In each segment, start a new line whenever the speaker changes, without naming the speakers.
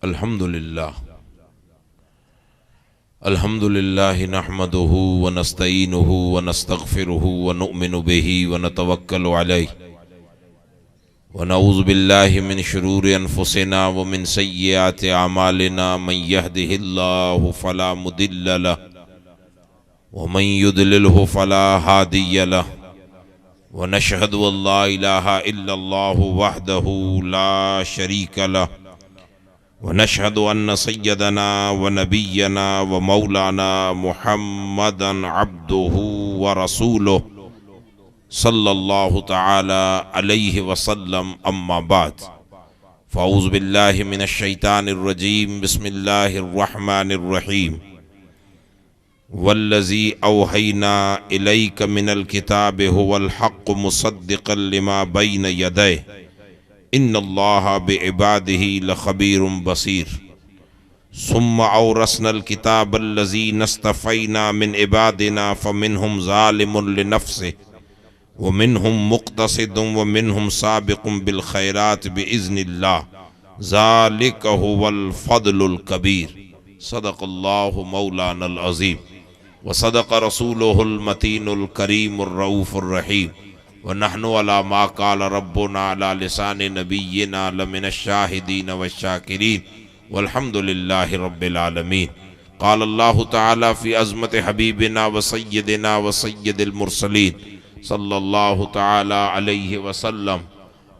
الحمدللہ نحمده ونستعینه ونستغفره ونؤمن به ونتوکل علیہ ونعوذ باللہ من شرور انفسنا ومن سیئات اعمالنا من يهده اللہ فلا مضل له ومن يضلله فلا هادی له ونشهد ان لا الہ الا اللہ وحدہ لا شریک له ونشهد أن سيدنا ونبينا ومولانا محمدا عبده ورسوله صلى الله تعالى عليه وسلم أما بعد فأعوذ بالله من الشيطان الرجيم بسم الله الرحمن الرحيم والذي أوحينا إليك من الكتاب هو الحق مصدقا لما بين يديه ان اللہ بعباده لخبیر بصیر ثم اورثنا الكتاب الذین اصطفینا من عبادنا فمنهم ظالم لنفسه ومنهم مقتصد ومنهم سابق بالخیرات باذن اللہ ذلک هو الفضل الکبیر صدق اللہ مولانا العظیم وصدق رسوله المتین الکریم الرؤوف الرحیم وَنَحْنُ عَلَى مَا قَالَ رَبُّنَا عَلَى لِسَانِ نَبِيِّنَا لَمِنَ الشَّاهِدِينَ وَالشَّاكِرِينَ وَالْحَمْدُ لِلَّهِ رَبِّ الْعَالَمِينَ قال اللہ تعالی فی عظمت حبیبنا وسیدنا وسید المرسلین صلی اللہ تعالی علیہ وسلم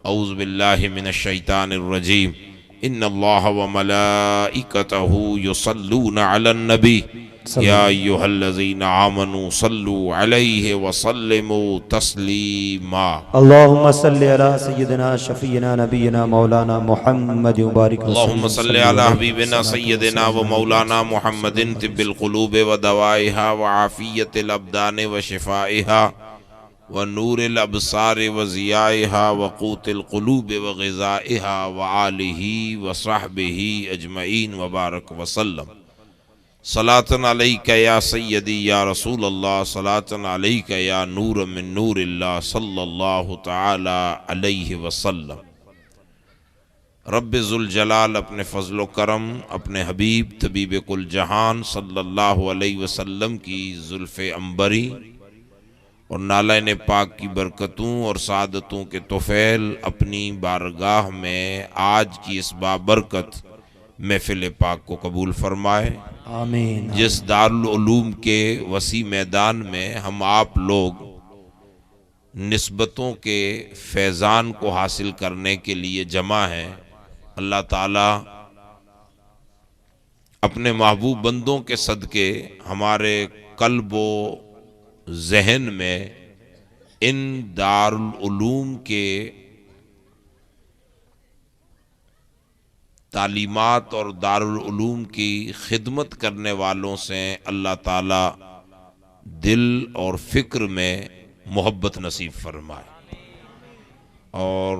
اعوذ باللہ من الشیطان الرجیم ان اللہ وملائکتہ یصلون علی النبی یا ایہا الذین آمنوا صلوا علیہ وسلموا تسلیما
اللہم صلی علی سیدنا شفینا نبینا مولانا محمد مبارک
اللہم صلی علی حبیبنا سیدنا و مولانا محمد طب القلوب و دوائها وعافیت الابدان و شفائها ونور الابصار و ضیائها وقوت القلوب و غذائها وآلہ وصحبہ اجمعین وبارک وسلم صلاۃ علیک یا سیدی یا رسول اللہ صلاۃ علیک یا نور من نور اللہ صلی اللہ تعالی علیہ وسلم رب ذوالجلال اپنے فضل و کرم اپنے حبیب طبیب کل جہان صلی اللہ علیہ وسلم کی زلف عنبری اور نالین پاک کی برکتوں اور سعادتوں کے طفیل اپنی بارگاہ میں آج کی اس بابرکت محفل پاک کو قبول فرمائے
آمین
جس دارالعلوم کے وسیع میدان میں ہم آپ لوگ نسبتوں کے فیضان کو حاصل کرنے کے لیے جمع ہیں اللہ تعالی اپنے محبوب بندوں کے صدقے ہمارے قلب و ذہن میں ان دارالعلوم کے تعلیمات اور دارالعلوم کی خدمت کرنے والوں سے اللہ تعالی دل اور فکر میں محبت نصیب فرمائے اور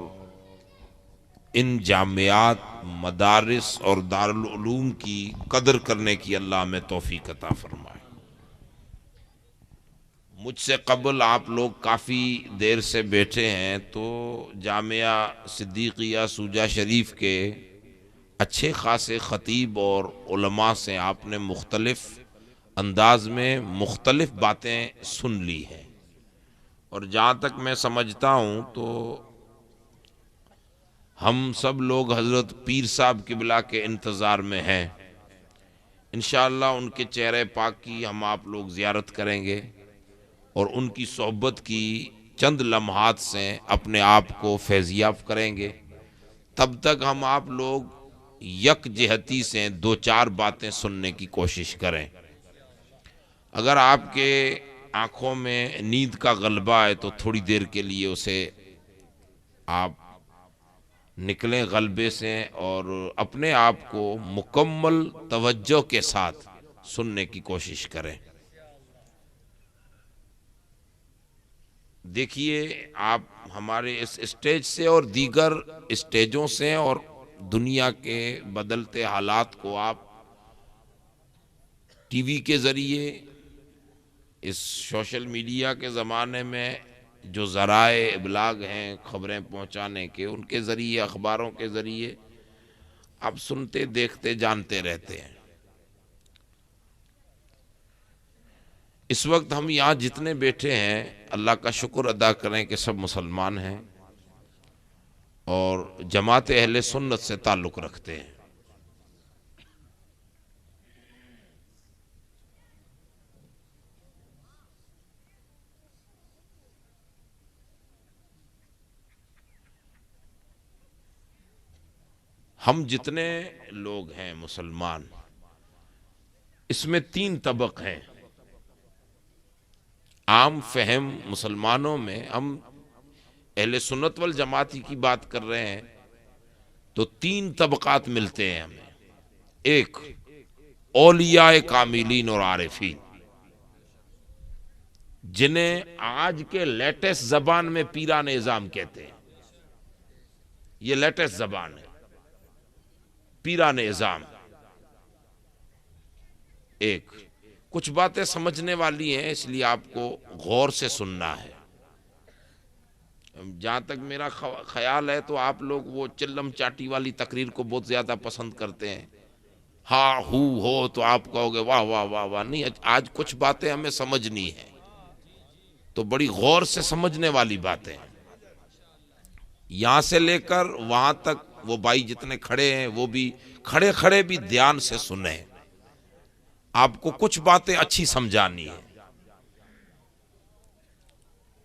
ان جامعات مدارس اور دارالعلوم کی قدر کرنے کی اللہ ہمیں توفیق عطا فرمائے۔ مجھ سے قبل آپ لوگ کافی دیر سے بیٹھے ہیں تو جامعہ صدیقیہ سوجہ شریف کے اچھے خاصے خطیب اور علماء سے آپ نے مختلف انداز میں مختلف باتیں سن لی ہیں اور جہاں تک میں سمجھتا ہوں تو ہم سب لوگ حضرت پیر صاحب قبلہ کے انتظار میں ہیں۔ انشاءاللہ ان کے چہرے پاک کی ہم آپ لوگ زیارت کریں گے اور ان کی صحبت کی چند لمحات سے اپنے آپ کو فیضیاب کریں گے۔ تب تک ہم آپ لوگ یک جہتی سے دو چار باتیں سننے کی کوشش کریں۔ اگر آپ کے آنکھوں میں نیند کا غلبہ ہے تو تھوڑی دیر کے لیے اسے آپ نکلیں غلبے سے اور اپنے آپ کو مکمل توجہ کے ساتھ سننے کی کوشش کریں۔ دیکھیے آپ ہمارے اس اسٹیج سے اور دیگر اسٹیجوں سے اور دنیا کے بدلتے حالات کو آپ ٹی وی کے ذریعے اس سوشل میڈیا کے زمانے میں جو ذرائع ابلاغ ہیں خبریں پہنچانے کے، ان کے ذریعے، اخباروں کے ذریعے آپ سنتے دیکھتے جانتے رہتے ہیں۔ اس وقت ہم یہاں جتنے بیٹھے ہیں اللہ کا شکر ادا کریں کہ سب مسلمان ہیں اور جماعت اہل سنت سے تعلق رکھتے ہیں۔ ہم جتنے لوگ ہیں مسلمان، اس میں 3 طبق ہیں۔ عام فہم مسلمانوں میں ہم اہل سنت والجماعت کی بات کر رہے ہیں تو 3 طبقات ملتے ہیں ہمیں۔ ایک، اولیاء کاملین اور عارفین، جنہیں آج کے لیٹسٹ زبان میں پیران اعظام کہتے ہیں۔ یہ لیٹسٹ زبان ہے، پیران اعظام۔ ایک، کچھ باتیں سمجھنے والی ہیں اس لیے آپ کو غور سے سننا ہے۔ جہاں تک میرا خیال ہے تو آپ لوگ وہ چلم چاٹی والی تقریر کو بہت زیادہ پسند کرتے ہیں۔ ہاں ہو تو آپ کہو گے واہ واہ واہ واہ۔ نہیں، آج کچھ باتیں ہمیں سمجھنی ہے تو بڑی غور سے سمجھنے والی باتیں ہیں۔ یہاں سے لے کر وہاں تک وہ بھائی جتنے کھڑے ہیں وہ بھی کھڑے کھڑے بھی دھیان سے سنیں، آپ کو کچھ باتیں اچھی سمجھانی ہے۔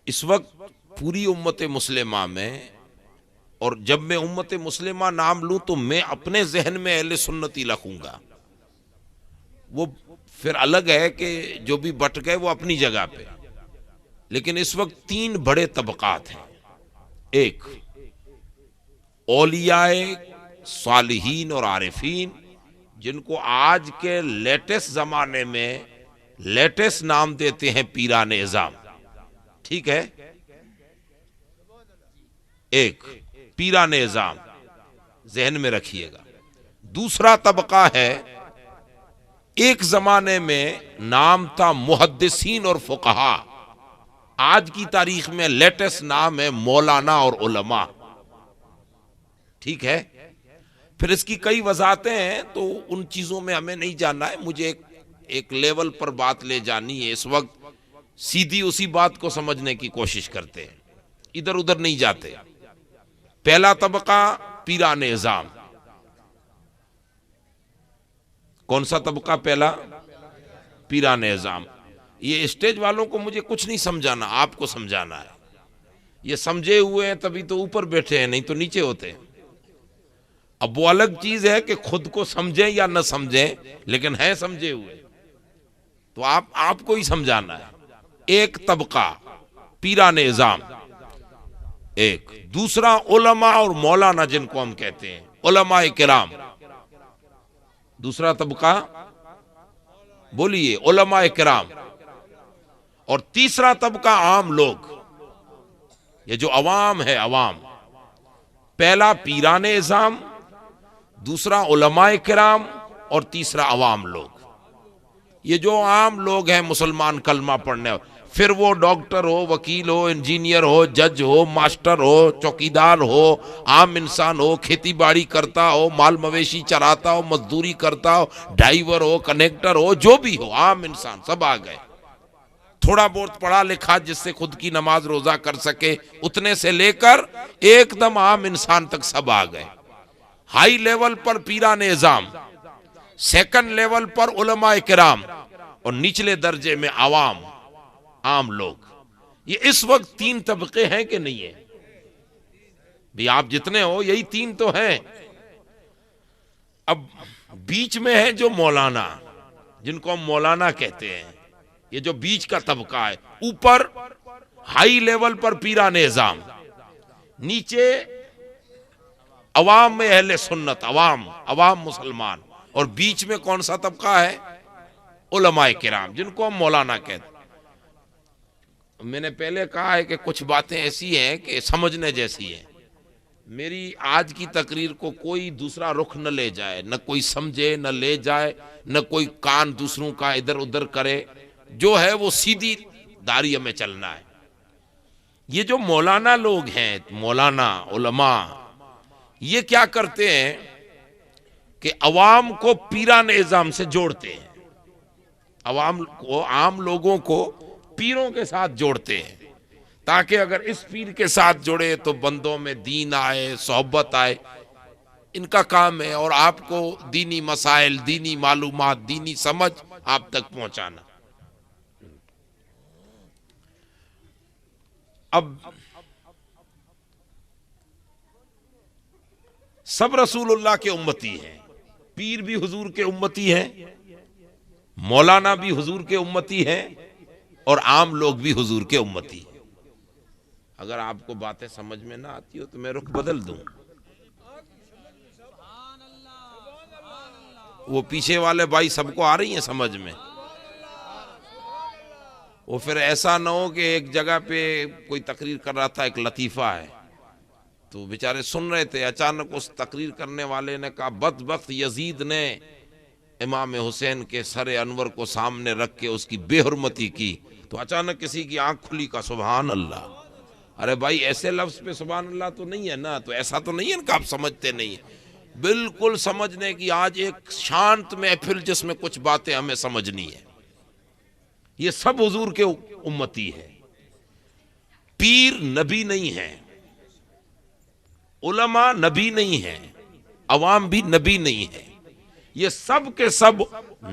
اس وقت پوری امت مسلمہ میں، اور جب میں امت مسلمہ نام لوں تو میں اپنے ذہن میں اہل سنتی لکھوں گا، وہ پھر الگ ہے کہ جو بھی بٹ گئے وہ اپنی جگہ پہ، لیکن اس وقت 3 بڑے طبقات ہیں۔ ایک، اولیاء صالحین اور عارفین، جن کو آج کے لیٹسٹ زمانے میں لیٹسٹ نام دیتے ہیں پیران اعظام۔ ٹھیک ہے، ایک پیران اعظام ذہن میں رکھیے گا۔ دوسرا طبقہ ہے، ایک زمانے میں نام تھا محدثین اور فقہا، آج کی تاریخ میں لیٹسٹ نام ہے مولانا اور علماء۔ ٹھیک ہے، پھر اس کی کئی وضاحتیں ہیں تو ان چیزوں میں ہمیں نہیں جاننا ہے، مجھے ایک لیول پر بات لے جانی ہے۔ اس وقت سیدھی اسی بات کو سمجھنے کی کوشش کرتے ہیں، ادھر ادھر نہیں جاتے۔ پہلا طبقہ پیران اعظام۔ کون سا طبقہ پہلا؟ پیران اعظام۔ یہ اسٹیج والوں کو مجھے کچھ نہیں سمجھانا، آپ کو سمجھانا ہے۔ یہ سمجھے ہوئے ہیں تبھی تو اوپر بیٹھے ہیں، نہیں تو نیچے ہوتے ہیں۔ اب وہ الگ چیز ہے کہ خود کو سمجھیں یا نہ سمجھیں، لیکن ہیں سمجھے ہوئے، تو آپ کو ہی سمجھانا ہے۔ ایک طبقہ پیران اعظام، ایک دوسرا علماء اور مولانا جن کو ہم کہتے ہیں، علماء کرام۔ دوسرا طبقہ بولیے، علماء کرام۔ اور تیسرا طبقہ عام لوگ، یہ جو عوام ہے، عوام۔ پہلا پیران اعظام، دوسرا علماء کرام، اور تیسرا عوام لوگ۔ یہ جو عام لوگ ہیں مسلمان کلمہ پڑھنے، پھر وہ ڈاکٹر ہو، وکیل ہو، انجینئر ہو، جج ہو، ماسٹر ہو، چوکیدار ہو، عام انسان ہو، کھیتی باڑی کرتا ہو، مال مویشی چراتا ہو، مزدوری کرتا ہو، ڈرائیور ہو، کنیکٹر ہو، جو بھی ہو، عام انسان سب آ گئے۔ تھوڑا بہت پڑھا لکھا جس سے خود کی نماز روزہ کر سکے، اتنے سے لے کر ایک دم عام انسان تک سب آ گئے۔ ہائی لیول پر پیران اعظام، سیکنڈ لیول پر علماء کرام، اور نچلے درجے میں عوام، عام لوگ۔ یہ اس وقت 3 طبقے ہیں کہ نہیں ہیں؟ بھی آپ جتنے ہو یہی 3 تو ہیں۔ اب بیچ میں ہے جو مولانا، جن کو ہم مولانا کہتے ہیں، یہ جو بیچ کا طبقہ ہے۔ اوپر ہائی لیول پر پیران اعظام، نیچے عوام میں اہل سنت، عوام مسلمان، اور بیچ میں کون سا طبقہ ہے؟ علماء کرام، جن کو ہم مولانا کہتے ہیں۔ میں نے پہلے کہا ہے کہ کچھ باتیں ایسی ہیں کہ سمجھنے جیسی ہیں۔ میری آج کی تقریر کو کوئی دوسرا رخ نہ لے جائے، نہ کوئی سمجھے، نہ لے جائے، نہ کوئی کان دوسروں کا ادھر ادھر کرے۔ جو ہے وہ سیدھی داڑھی ہمیں چلنا ہے۔ یہ جو مولانا لوگ ہیں، مولانا علماء، یہ کیا کرتے ہیں؟ کہ عوام کو پیران اعظام سے جوڑتے ہیں، عوام کو، عام لوگوں کو پیروں کے ساتھ جوڑتے ہیں، تاکہ اگر اس پیر کے ساتھ جڑے تو بندوں میں دین آئے، صحبت آئے۔ ان کا کام ہے، اور آپ کو دینی مسائل، دینی معلومات، دینی سمجھ آپ تک پہنچانا۔ اب سب رسول اللہ کے امتی ہیں، پیر بھی حضور کے امتی ہیں، مولانا بھی حضور کے امتی ہیں، اور عام لوگ بھی حضور کے امتی ہیں۔ اگر آپ کو باتیں سمجھ میں نہ آتی ہو تو میں رخ بدل دوں۔ وہ پیچھے والے بھائی سب کو آ رہی ہیں سمجھ میں؟ وہ پھر ایسا نہ ہو کہ ایک جگہ پہ کوئی تقریر کر رہا تھا، ایک لطیفہ ہے، تو بیچارے سن رہے تھے، اچانک اس تقریر کرنے والے نے کہا بدبخت یزید نے امام حسین کے سر انور کو سامنے رکھ کے اس کی بے حرمتی کی، تو اچانک کسی کی آنکھ کھلی کا سبحان اللہ۔ ارے بھائی ایسے لفظ پہ سبحان اللہ تو نہیں ہے نا، تو ایسا تو نہیں ہے کہ آپ سمجھتے نہیں ہیں، بالکل سمجھنے کی آج ایک شانت محفل جس میں کچھ باتیں ہمیں سمجھنی ہے۔ یہ سب حضور کے امتی ہے، پیر نبی نہیں ہیں، علماء نبی نہیں ہیں، عوام بھی نبی نہیں ہیں، یہ سب کے سب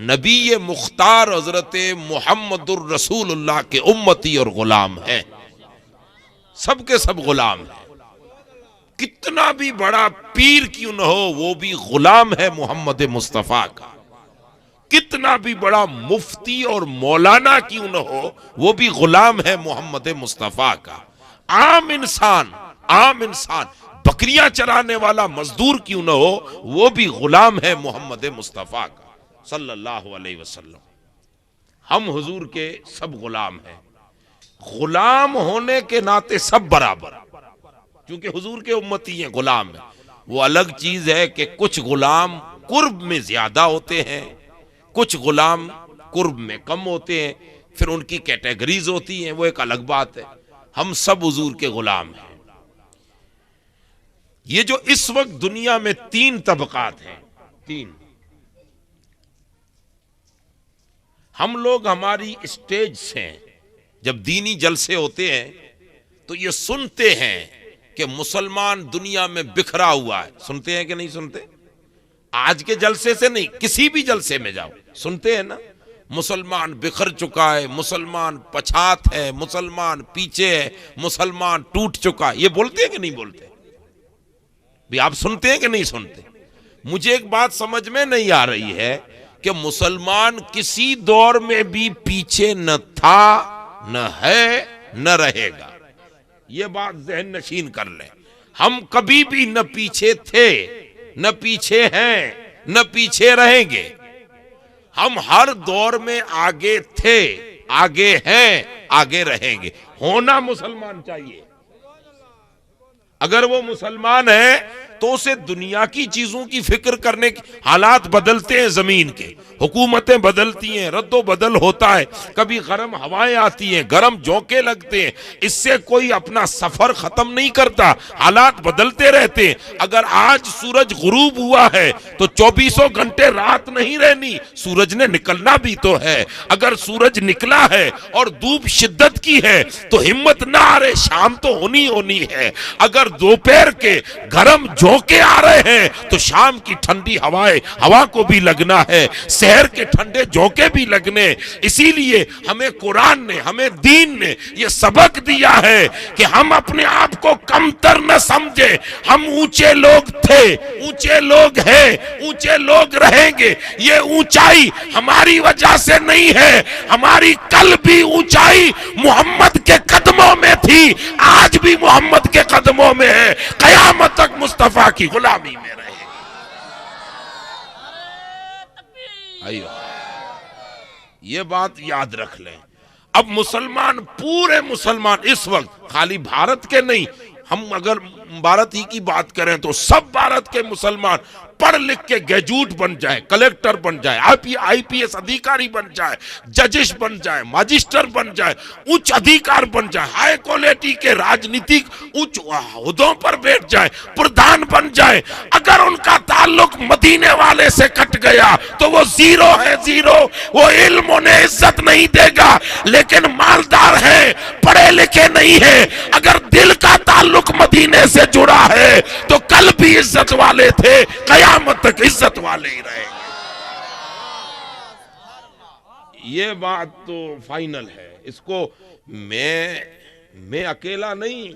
نبی مختار حضرت محمد الرسول اللہ کے امتی اور غلام ہیں، سب کے سب غلام ہیں۔ کتنا بھی بڑا پیر کیوں نہ ہو وہ بھی غلام ہے محمد مصطفیٰ کا، کتنا بھی بڑا مفتی اور مولانا کیوں نہ ہو وہ بھی غلام ہے محمد مصطفیٰ کا۔ عام انسان بکریاں چرانے والا مزدور کیوں نہ ہو وہ بھی غلام ہے محمد مصطفیٰ کا صلی اللہ علیہ وسلم۔ ہم حضور کے سب غلام ہیں، غلام ہونے کے ناطے سب برابر، کیونکہ حضور کے امتی ہیں، غلام ہیں۔ وہ الگ چیز ہے کہ کچھ غلام قرب میں زیادہ ہوتے ہیں، کچھ غلام قرب میں کم ہوتے ہیں، پھر ان کی کیٹیگریز ہوتی ہیں، وہ ایک الگ بات ہے۔ ہم سب حضور کے غلام ہیں۔ یہ جو اس وقت دنیا میں تین طبقات ہیں، تین، ہم لوگ ہماری اسٹیج سے جب دینی جلسے ہوتے ہیں تو یہ سنتے ہیں کہ مسلمان دنیا میں بکھرا ہوا ہے، سنتے ہیں کہ نہیں سنتے؟ آج کے جلسے سے نہیں، کسی بھی جلسے میں جاؤ سنتے ہیں نا، مسلمان بکھر چکا ہے، مسلمان پچھات ہے، مسلمان پیچھے ہے، مسلمان ٹوٹ چکا ہے، یہ بولتے ہیں کہ نہیں بولتے؟ بھی آپ سنتے ہیں کہ نہیں سنتے؟ مجھے ایک بات سمجھ میں نہیں آ رہی ہے کہ مسلمان کسی دور میں بھی پیچھے نہ تھا، نہ ہے، نہ رہے گا۔ یہ بات ذہن نشین کر لیں، ہم کبھی بھی نہ پیچھے تھے، نہ پیچھے ہیں، نہ پیچھے رہیں گے۔ ہم ہر دور میں آگے تھے، آگے ہیں، آگے رہیں گے۔ ہونا مسلمان چاہیے۔ اگر وہ مسلمان ہے تو اسے دنیا کی چیزوں کی فکر کرنے کی، حالات بدلتے ہیں، زمین کے حکومتیں بدلتی ہیں، رد و بدل ہوتا ہے، کبھی گرم ہوائیں آتی ہیں، گرم جھونکے لگتے ہیں، اس سے کوئی اپنا سفر ختم نہیں کرتا، حالات بدلتے رہتے ہیں۔ اگر آج سورج غروب ہوا ہے تو 24 گھنٹے رات نہیں رہنی، سورج نے نکلنا بھی تو ہے۔ اگر سورج نکلا ہے اور دھوپ شدت کی ہے تو ہمت نہ آرے، شام تو ہونی ہے۔ اگر دوپہر کے گرم جھونکے آ رہے ہیں تو شام کی ٹھنڈی ہوا کو بھی لگنا ہے، شہر کے ٹھنڈے جھونکے بھی لگنے۔ اسی لیے ہمیں قرآن نے، ہمیں دین نے یہ سبق دیا ہے کہ ہم اپنے آپ کو کمتر نہ سمجھیں۔ ہم اونچے لوگ تھے، اونچے لوگ ہیں، اونچے لوگ رہیں گے۔ یہ اونچائی ہماری وجہ سے نہیں ہے، ہماری کل بھی اونچائی محمد کے قدموں میں تھی، آج بھی محمد کے قدموں میں ہے، قیامت تک مصطفیٰ کی غلامی میں رہے گی۔ یہ بات یاد رکھ لیں۔ اب مسلمان، پورے مسلمان اس وقت خالی بھارت کے نہیں، ہم اگر بھارت ہی کی بات کریں تو سب بھارت کے مسلمان پڑھ لکھ کے گریجویٹ بن جائے، کلیکٹر بن جائے، آئی پی ایس ادھیکاری بن جائے، ججش بن جائے، ماجسٹر بن جائے، اچ ادھیکار بن جائے، ہائی کوالٹی کے راجنیتک اچ عہدوں پر بیٹھ جائے، پردھان بن جائے، اگر ان کا تعلق مدینے والے سے کٹ گیا تو وہ زیرو ہے، زیرو. وہ علم انہیں عزت نہیں دے گا، لیکن مالدار ہے، پڑھے لکھے نہیں ہے، اگر دل کا تعلق مدینے سے جڑا ہے تو کل بھی عزت والے تھے، قیامت تک عزت والے ہی رہے. یہ بات تو فائنل ہے. اس کو میں اکیلا نہیں،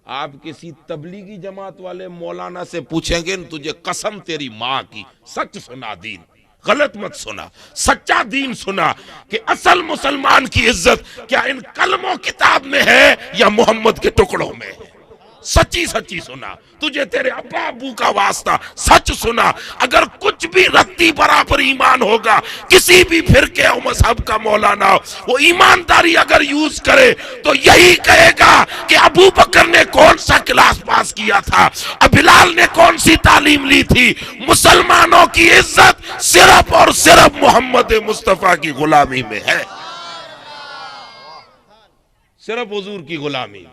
آپ کسی تبلیغی جماعت والے مولانا سے پوچھیں گے تجھے قسم تیری ماں کی سچ سنا، دین غلط مت سنا، سچا دین سنا کہ اصل مسلمان کی عزت کیا ان کلموں کتاب میں ہے یا محمد کے ٹکڑوں میں ہے. سچی سچی سنا، تجھے تیرے ابا ابو کا واسطہ سچ سنا. اگر کچھ بھی رتی برابر ایمان ہوگا کسی بھی فرقے اور مذہب کا مولانا، وہ ایمانداری اگر یوز کرے تو یہی کہے گا کہ ابو بکر نے کون سا کلاس پاس کیا تھا، بلال نے کون سی تعلیم لی تھی. مسلمانوں کی عزت صرف اور صرف محمد مصطفیٰ کی غلامی میں ہے، صرف حضور کی غلامی.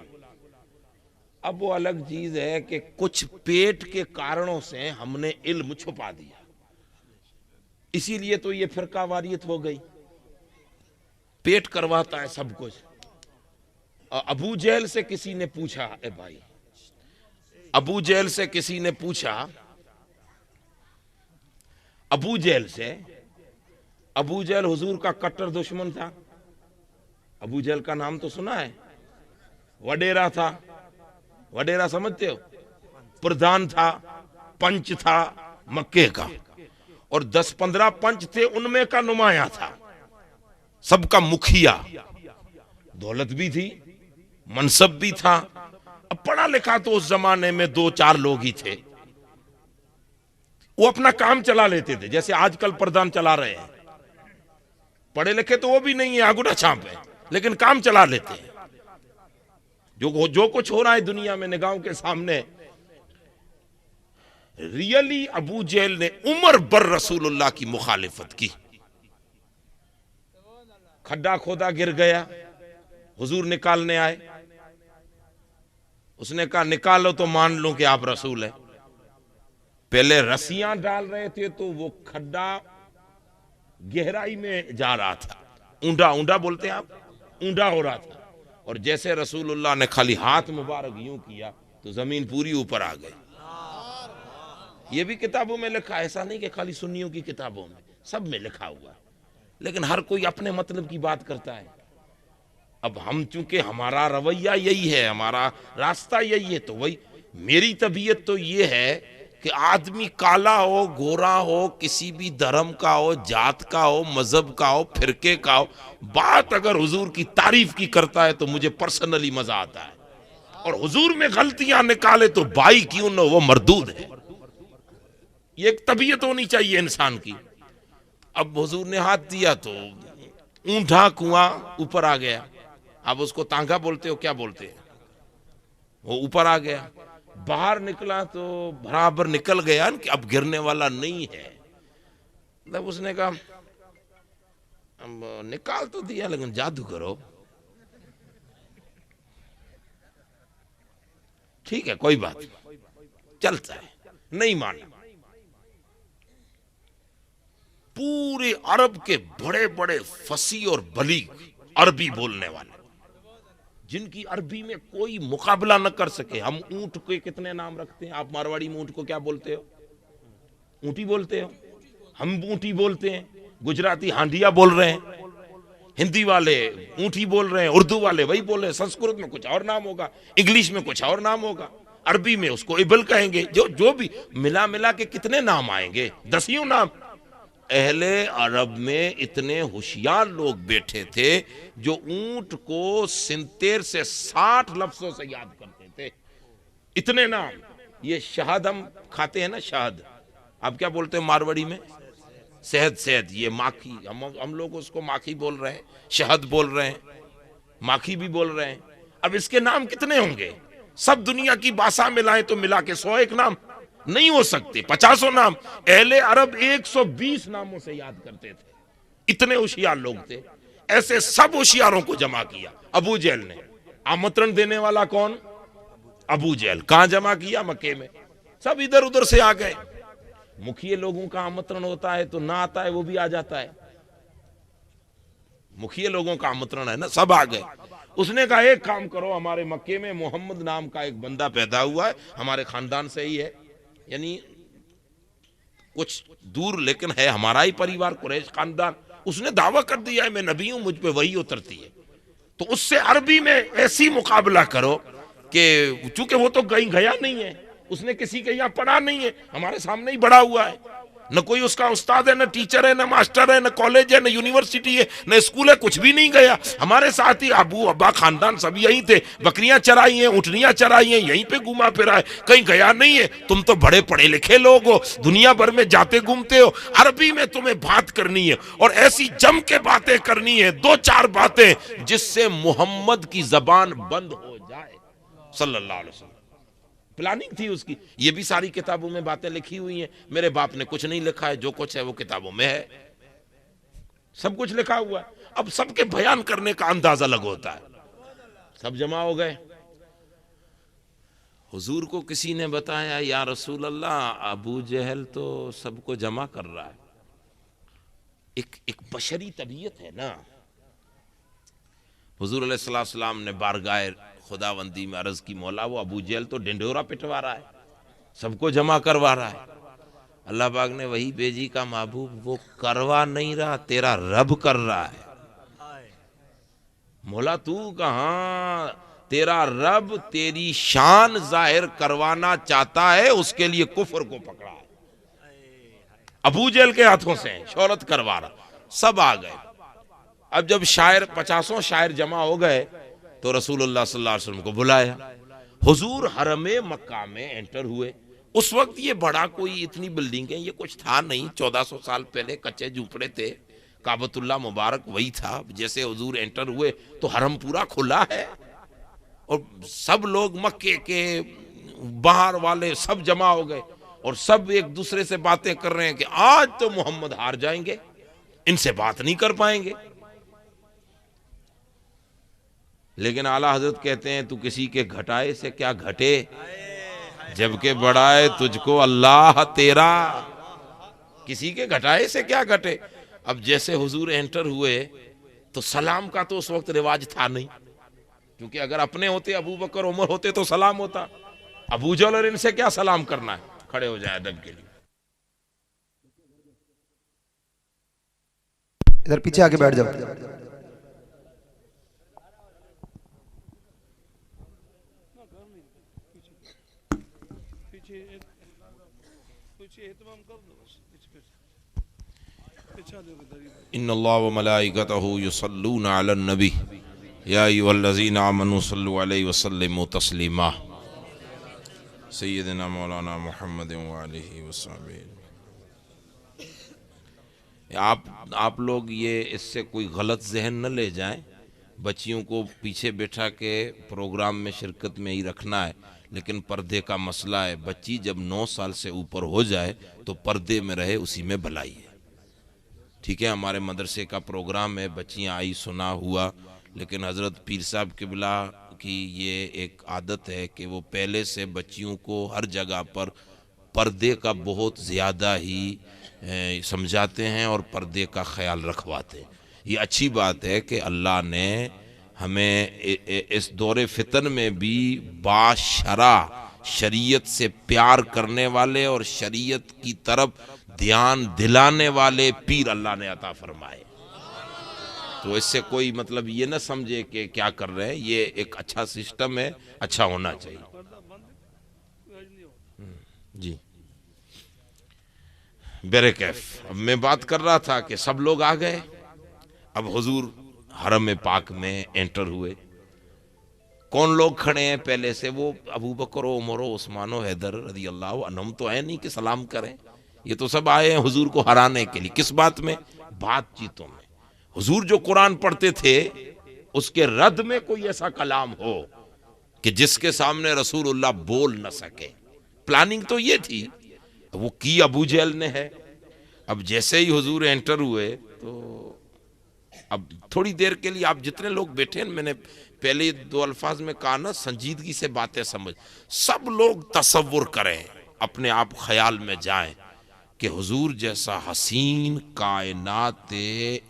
اب وہ الگ چیز ہے کہ کچھ پیٹ کے کارنوں سے ہم نے علم چھپا دیا، اسی لیے تو یہ فرقہ واریت ہو گئی. پیٹ کرواتا ہے سب کچھ. ابو جہل سے کسی نے پوچھا، اے بھائی ابو جہل سے کسی نے پوچھا، ابو جہل حضور کا کٹر دشمن تھا. ابو جہل کا نام تو سنا ہے، وڈیرا تھا، وڈیرا سمجھتے ہو، پردھان تھا، پنچ تھا مکے کا، اور 10-15 پنچ تھے، ان میں کا نمایاں تھا، سب کا مکھیا. دولت بھی تھی، منصب بھی تھا. اب پڑھا لکھا تو اس زمانے میں 2-4 لوگ ہی تھے. وہ اپنا کام چلا لیتے تھے جیسے آج کل پردھان چلا رہے ہیں. پڑھے لکھے تو وہ بھی نہیں ہے، آگوڑا چھانپ ہے، لیکن کام چلا لیتے ہیں. جو کچھ ہو رہا ہے دنیا میں نگاہوں کے سامنے. ریئلی ابو جہل نے عمر بر رسول اللہ کی مخالفت کی. کھڈا کھودا گر گیا، حضور نکالنے آئے، اس نے کہا نکالو تو مان لوں کہ آپ رسول ہیں. پہلے رسیاں ڈال رہے تھے تو وہ کھڈا گہرائی میں جا رہا تھا، اونڈا بولتے ہیں آپ، اونڈا ہو رہا تھا. اور جیسے رسول اللہ نے خالی ہاتھ مبارک یوں کیا تو زمین پوری اوپر آ گئی. یہ بھی کتابوں میں لکھا، ایسا نہیں کہ خالی سنیوں کی کتابوں میں، سب میں لکھا ہوا ہے، لیکن ہر کوئی اپنے مطلب کی بات کرتا ہے. اب ہم چونکہ ہمارا رویہ یہی ہے، ہمارا راستہ یہی ہے، تو وہی میری طبیعت تو یہ ہے کہ آدمی کالا ہو، گورا ہو، کسی بھی دھرم کا ہو، جات کا ہو، مذہب کا ہو، فرقے کا ہو، بات اگر حضور کی تعریف کی کرتا ہے تو مجھے پرسنلی مزہ آتا ہے. اور حضور میں غلطیاں نکالے تو بھائی کیوں نہ وہ مردود ہے. یہ ایک طبیعت ہونی چاہیے انسان کی. اب حضور نے ہاتھ دیا تو اونٹا کنواں اوپر آ گیا. اب اس کو تانگا بولتے ہو، کیا بولتے ہیں، وہ اوپر آ گیا. باہر نکلا تو برابر نکل گیا کہ اب گرنے والا نہیں ہے. تب اس نے کہا نکال تو دیا لیکن جادو کرو. ٹھیک ہے کوئی بات چلتا ہے. نہیں مانا. پورے عرب کے بڑے بڑے فصیح اور بلیغ عربی بولنے والے، جن کی عربی میں کوئی مقابلہ نہ کر سکے. ہم اونٹ کے کتنے نام رکھتے ہیں، آپ مارواڑی میں اونٹ کو کیا بولتے ہو؟ اونٹی بولتے ہو. ہم اونٹی بولتے ہیں، گجراتی ہانڈیا بول رہے ہیں، ہندی والے اونٹی بول رہے ہیں، اردو والے وہی بول رہے ہیں. سنسکرت میں کچھ اور نام ہوگا، انگلش میں کچھ اور نام ہوگا، عربی میں اس کو ابل کہیں گے. جو بھی ملا کے کتنے نام آئیں گے، 10 نام. اہل عرب میں اتنے ہوشیار لوگ بیٹھے تھے جو اونٹ کو 70 سے 60 لفظوں سے یاد کرتے تھے. اتنے نام. یہ شہد ہم کھاتے ہیں نا، شہد آپ کیا بولتے ہیں مارواڑی میں؟ صحت. یہ ماکھی، ہم لوگ اس کو ماکھی بول رہے ہیں، شہد بول رہے ہیں، ماکھی بھی بول رہے ہیں. اب اس کے نام کتنے ہوں گے؟ سب دنیا کی بادشاہ ملائیں تو ملا کے 101 نام نہیں ہو سکتے، 50 نام۔ اہل عرب 120 ناموں سے یاد کرتے تھے، اتنے ہوشیار لوگ تھے۔ ایسے سب ہوشیاروں کو جمع کیا ابو جہل نے۔ آمنترن دینے والا کون؟ ابو جہل۔ کہاں جمع کیا؟ مکے میں۔ سب ادھر ادھر سے آ گئے۔ مکھیے لوگوں کا آمنترن ہوتا ہے تو نہ آتا ہے وہ بھی آ جاتا ہے، مکھیے لوگوں کا آمنترن ہے نا، سب آ گئے۔ اس نے کہا ایک کام کرو، ہمارے مکے میں محمد نام کا ایک بندہ پیدا ہوا ہے، ہمارے خاندان سے ہی ہے، یعنی کچھ دور لیکن ہے ہمارا ہی پریوار، قریش خاندان۔ اس نے دعویٰ کر دیا ہے میں نبی ہوں، مجھ پہ وحی اترتی ہے۔ تو اس سے عربی میں ایسی مقابلہ کرو کہ چونکہ وہ تو کہیں گیا نہیں ہے، اس نے کسی کے یہاں پڑھا نہیں ہے، ہمارے سامنے ہی بڑا ہوا ہے، نہ کوئی اس کا استاد ہے، نہ ٹیچر ہے، نہ ماسٹر ہے، نہ کالج ہے، نہ یونیورسٹی ہے، نہ اسکول ہے، کچھ بھی نہیں گیا۔ ہمارے ساتھ ہی ابو ابا خاندان سب یہی تھے، بکریاں چرائی ہیں، اونٹنیاں چرائی ہیں، یہیں پہ گھوما پھرا ہے، کہیں گیا نہیں ہے۔ تم تو بڑے پڑھے لکھے لوگ ہو، دنیا بھر میں جاتے گھومتے ہو، عربی میں تمہیں بات کرنی ہے اور ایسی جم کے باتیں کرنی ہے، 2-4 باتیں جس سے محمد کی زبان بند ہو جائے صلی اللہ علیہ وسلم۔ پلاننگ تھی اس کی۔ یہ بھی ساری کتابوں میں باتیں لکھی ہوئی ہیں، میرے باپ نے کچھ نہیں لکھا ہے، جو کچھ ہے وہ کتابوں میں ہے، سب کچھ لکھا ہوا ہے۔ اب سب کے بیان کرنے کا انداز الگ ہوتا ہے۔ سب جمع ہو گئے۔ حضور کو کسی نے بتایا یا رسول اللہ ابو جہل تو سب کو جمع کر رہا ہے۔ ایک بشری طبیعت ہے نا۔ حضور علیہ السلام نے بارگاہ خداوندی میں عرض کی، مولا وہ ابو جہل تو ڈنڈورا پٹوا رہا ہے، سب کو جمع کروا رہا ہے۔ اللہ پاک نے وہی بھیجی کا محبوب وہ کروا نہیں رہا، تیرا رب کر رہا ہے۔ مولا تو کہاں، تیرا رب تیری شان ظاہر کروانا چاہتا ہے، اس کے لیے کفر کو پکڑا ہے۔ ابو جہل کے ہاتھوں سے شہرت کروا رہا۔ سب آ گئے۔ اب جب 50 شاعر جمع ہو گئے تو رسول اللہ صلی اللہ علیہ وسلم کو بلایا۔ حضور حرم مکہ میں انٹر ہوئے۔ اس وقت یہ بڑا کوئی اتنی بلڈنگیں یہ کچھ تھا نہیں، 1400 سال پہلے کچے جھونپڑے تھے، کعبۃ اللہ مبارک وہی تھا۔ جیسے حضور انٹر ہوئے تو حرم پورا کھلا ہے اور سب لوگ مکے کے باہر والے سب جمع ہو گئے اور سب ایک دوسرے سے باتیں کر رہے ہیں کہ آج تو محمد ہار جائیں گے، ان سے بات نہیں کر پائیں گے۔ لیکن اعلیٰ حضرت کہتے ہیں تو کسی کے گھٹائے سے کیا گھٹے، جبکہ بڑھائے تجھ کو اللہ تیرا۔ کسی کے گھٹائے سے کیا گھٹے۔ اب جیسے حضور انٹر ہوئے تو سلام کا تو اس وقت رواج تھا نہیں، کیونکہ اگر اپنے ہوتے ابو بکر عمر ہوتے تو سلام ہوتا۔ ابو جہل اور ان سے کیا سلام کرنا ہے، کھڑے ہو جائے ادب کے لیے۔
ادھر پیچھے آ کے بیٹھ جاؤ۔
ان اللہ و ملائکتہ یصلون علی النبی یا ایھا الذین آمنوا صلوا علیہ وسلموا تسلیما۔ سیدنا مولانا محمد وآلہ وصحبہ۔ آپ لوگ یہ اس سے کوئی غلط ذہن نہ لے جائیں، بچیوں کو پیچھے بیٹھا کے پروگرام میں شرکت میں ہی رکھنا ہے، لیکن پردے کا مسئلہ ہے۔ بچی جب 9 سال سے اوپر ہو جائے تو پردے میں رہے، اسی میں بھلائی ہے۔ ٹھیک ہے، ہمارے مدرسے کا پروگرام ہے، بچیاں آئی سنا ہوا، لیکن حضرت پیر صاحب قبلہ کی یہ ایک عادت ہے کہ وہ پہلے سے بچیوں کو ہر جگہ پر پردے کا بہت زیادہ ہی سمجھاتے ہیں اور پردے کا خیال رکھواتے ہیں۔ یہ اچھی بات ہے کہ اللہ نے ہمیں اس دور فتن میں بھی باشرع شریعت سے پیار کرنے والے اور شریعت کی طرف دھیان دلانے والے پیر اللہ نے عطا فرمائے۔ تو اس سے کوئی مطلب یہ نہ سمجھے کہ کیا کر رہے ہیں، یہ ایک اچھا سسٹم ہے، اچھا ہونا چاہیے۔ جی بیرکیف، اب میں بات کر رہا تھا کہ سب لوگ آ گئے۔ اب حضور حرم پاک میں انٹر ہوئے۔ کون لوگ کھڑے ہیں پہلے سے؟ وہ ابو بکر و عمر و عثمان و حیدر رضی اللہ عنہم تو ہے نہیں کہ سلام کریں، یہ تو سب آئے ہیں حضور کو ہرانے کے لیے۔ کس بات میں؟ بات چیتوں میں۔ حضور جو قرآن پڑھتے تھے اس کے رد میں کوئی ایسا کلام ہو کہ جس کے سامنے رسول اللہ بول نہ سکے. پلاننگ تو یہ تھی، وہ کی ابو جہل نے ہے. اب جیسے ہی حضور انٹر ہوئے تو اب تھوڑی دیر کے لیے آپ جتنے لوگ بیٹھے ہیں، میں نے پہلے 2 الفاظ میں کہا نا، سنجیدگی سے باتیں سمجھ. سب لوگ تصور کریں، اپنے آپ خیال میں جائیں کہ حضور جیسا حسین کائنات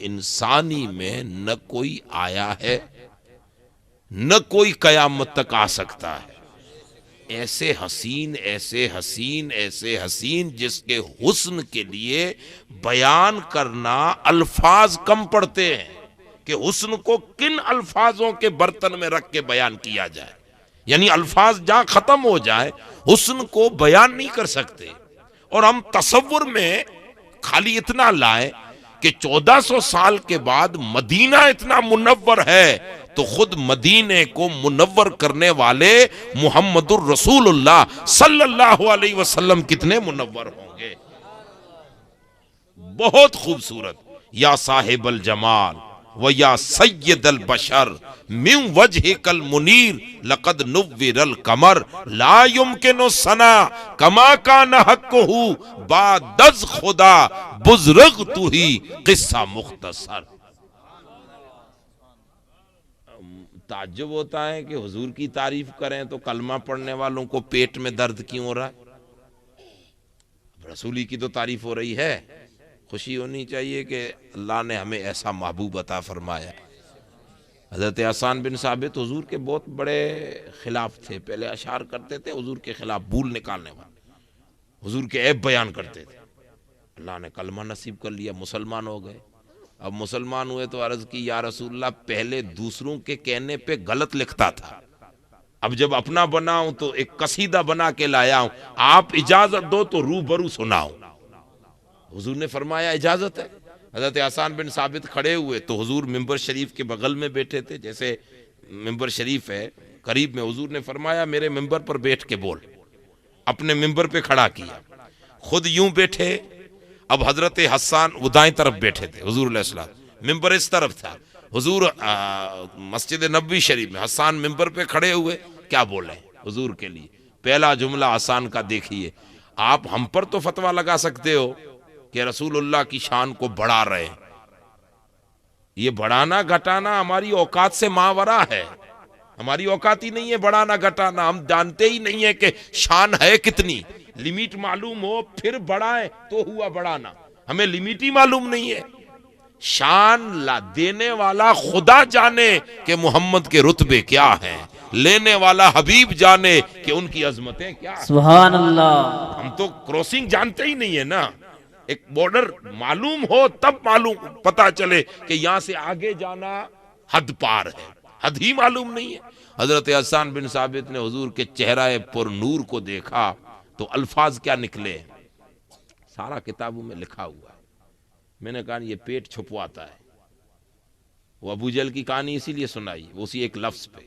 انسانی میں نہ کوئی آیا ہے، نہ کوئی قیامت تک آ سکتا ہے. ایسے حسین ایسے حسین ایسے حسین جس کے حسن کے لیے بیان کرنا الفاظ کم پڑتے ہیں کہ حسن کو کن الفاظوں کے برتن میں رکھ کے بیان کیا جائے. یعنی الفاظ جہاں ختم ہو جائے حسن کو بیان نہیں کر سکتے. اور ہم تصور میں خالی اتنا لائیں کہ 1400 سال کے بعد مدینہ اتنا منور ہے تو خود مدینے کو منور کرنے والے محمد الرسول اللہ صلی اللہ علیہ وسلم کتنے منور ہوں گے. بہت خوبصورت. یا صاحب الجمال و یا سید البشر من وجهک المنیر لقد نور القمر لا يمکن ثنا کما کان حقہ بعد از خدا بزرگت ہی قصہ مختصر. تعجب ہوتا ہے کہ حضور کی تعریف کریں تو کلمہ پڑھنے والوں کو پیٹ میں درد کیوں ہو رہا ہے؟ رسولی کی تو تعریف ہو رہی ہے. خوشی ہونی چاہیے کہ اللہ نے ہمیں ایسا محبوب عطا فرمایا. حضرت حسان بن ثابت حضور کے بہت بڑے خلاف تھے. پہلے اشعار کرتے تھے حضور کے خلاف، بھول نکالنے والے، حضور کے عیب بیان کرتے تھے. اللہ نے کلمہ نصیب کر لیا، مسلمان ہو گئے. اب مسلمان ہوئے تو عرض کی یا رسول اللہ پہلے دوسروں کے کہنے پہ غلط لکھتا تھا، اب جب اپنا بناؤں تو ایک قصیدہ بنا کے لایا ہوں، آپ اجازت دو تو روبرو سناؤں. حضور نے فرمایا اجازت ہے. حضرت حسان بن ثابت کھڑے ہوئے تو حضور ممبر شریف کے بغل میں بیٹھے تھے، جیسے ممبر شریف ہے قریب میں. حضور نے فرمایا میرے ممبر پر بیٹھ کے بول. اپنے ممبر پہ کھڑا کیا، خود یوں بیٹھے. اب حضرت حسان وہ دائیں طرف بیٹھے تھے، حضور علیہ السلام ممبر اس طرف تھا. حضور مسجد نبوی شریف میں، حسان ممبر پہ کھڑے ہوئے. کیا بولیں حضور کے لیے؟ پہلا جملہ حسان کا دیکھیے. آپ ہم پر تو فتویٰ لگا سکتے ہو کہ رسول اللہ کی شان کو بڑھا رہے ہیں، یہ بڑھانا گھٹانا ہماری اوقات سے ماورا ہے. ہماری اوقات ہی نہیں ہے بڑھانا گھٹانا. ہم جانتے ہی نہیں ہے کہ شان ہے کتنی. لیمیٹ معلوم ہو پھر بڑھائیں تو ہوا بڑھانا. ہمیں لیمیٹ ہی معلوم نہیں ہے. شان لا دینے والا خدا جانے کہ محمد کے رتبے کیا ہیں، لینے والا حبیب جانے کہ ان کی عظمتیں کیا ہیں.
سبحان اللہ.
ہم تو کروسنگ جانتے ہی نہیں ہے نا. ایک بارڈر معلوم ہو تب معلوم پتا چلے کہ یہاں سے آگے جانا حد پار ہے. حد ہی معلوم نہیں ہے. حضرت حسان بن ثابت نے حضور کے چہرہ پر نور کو دیکھا تو الفاظ کیا نکلے، سارا کتابوں میں لکھا ہوا ہے. میں نے کہا یہ پیٹ چھپواتا ہے. وہ ابو جہل کی کہانی اسی لیے سنائی، وہ اسی ایک لفظ پہ.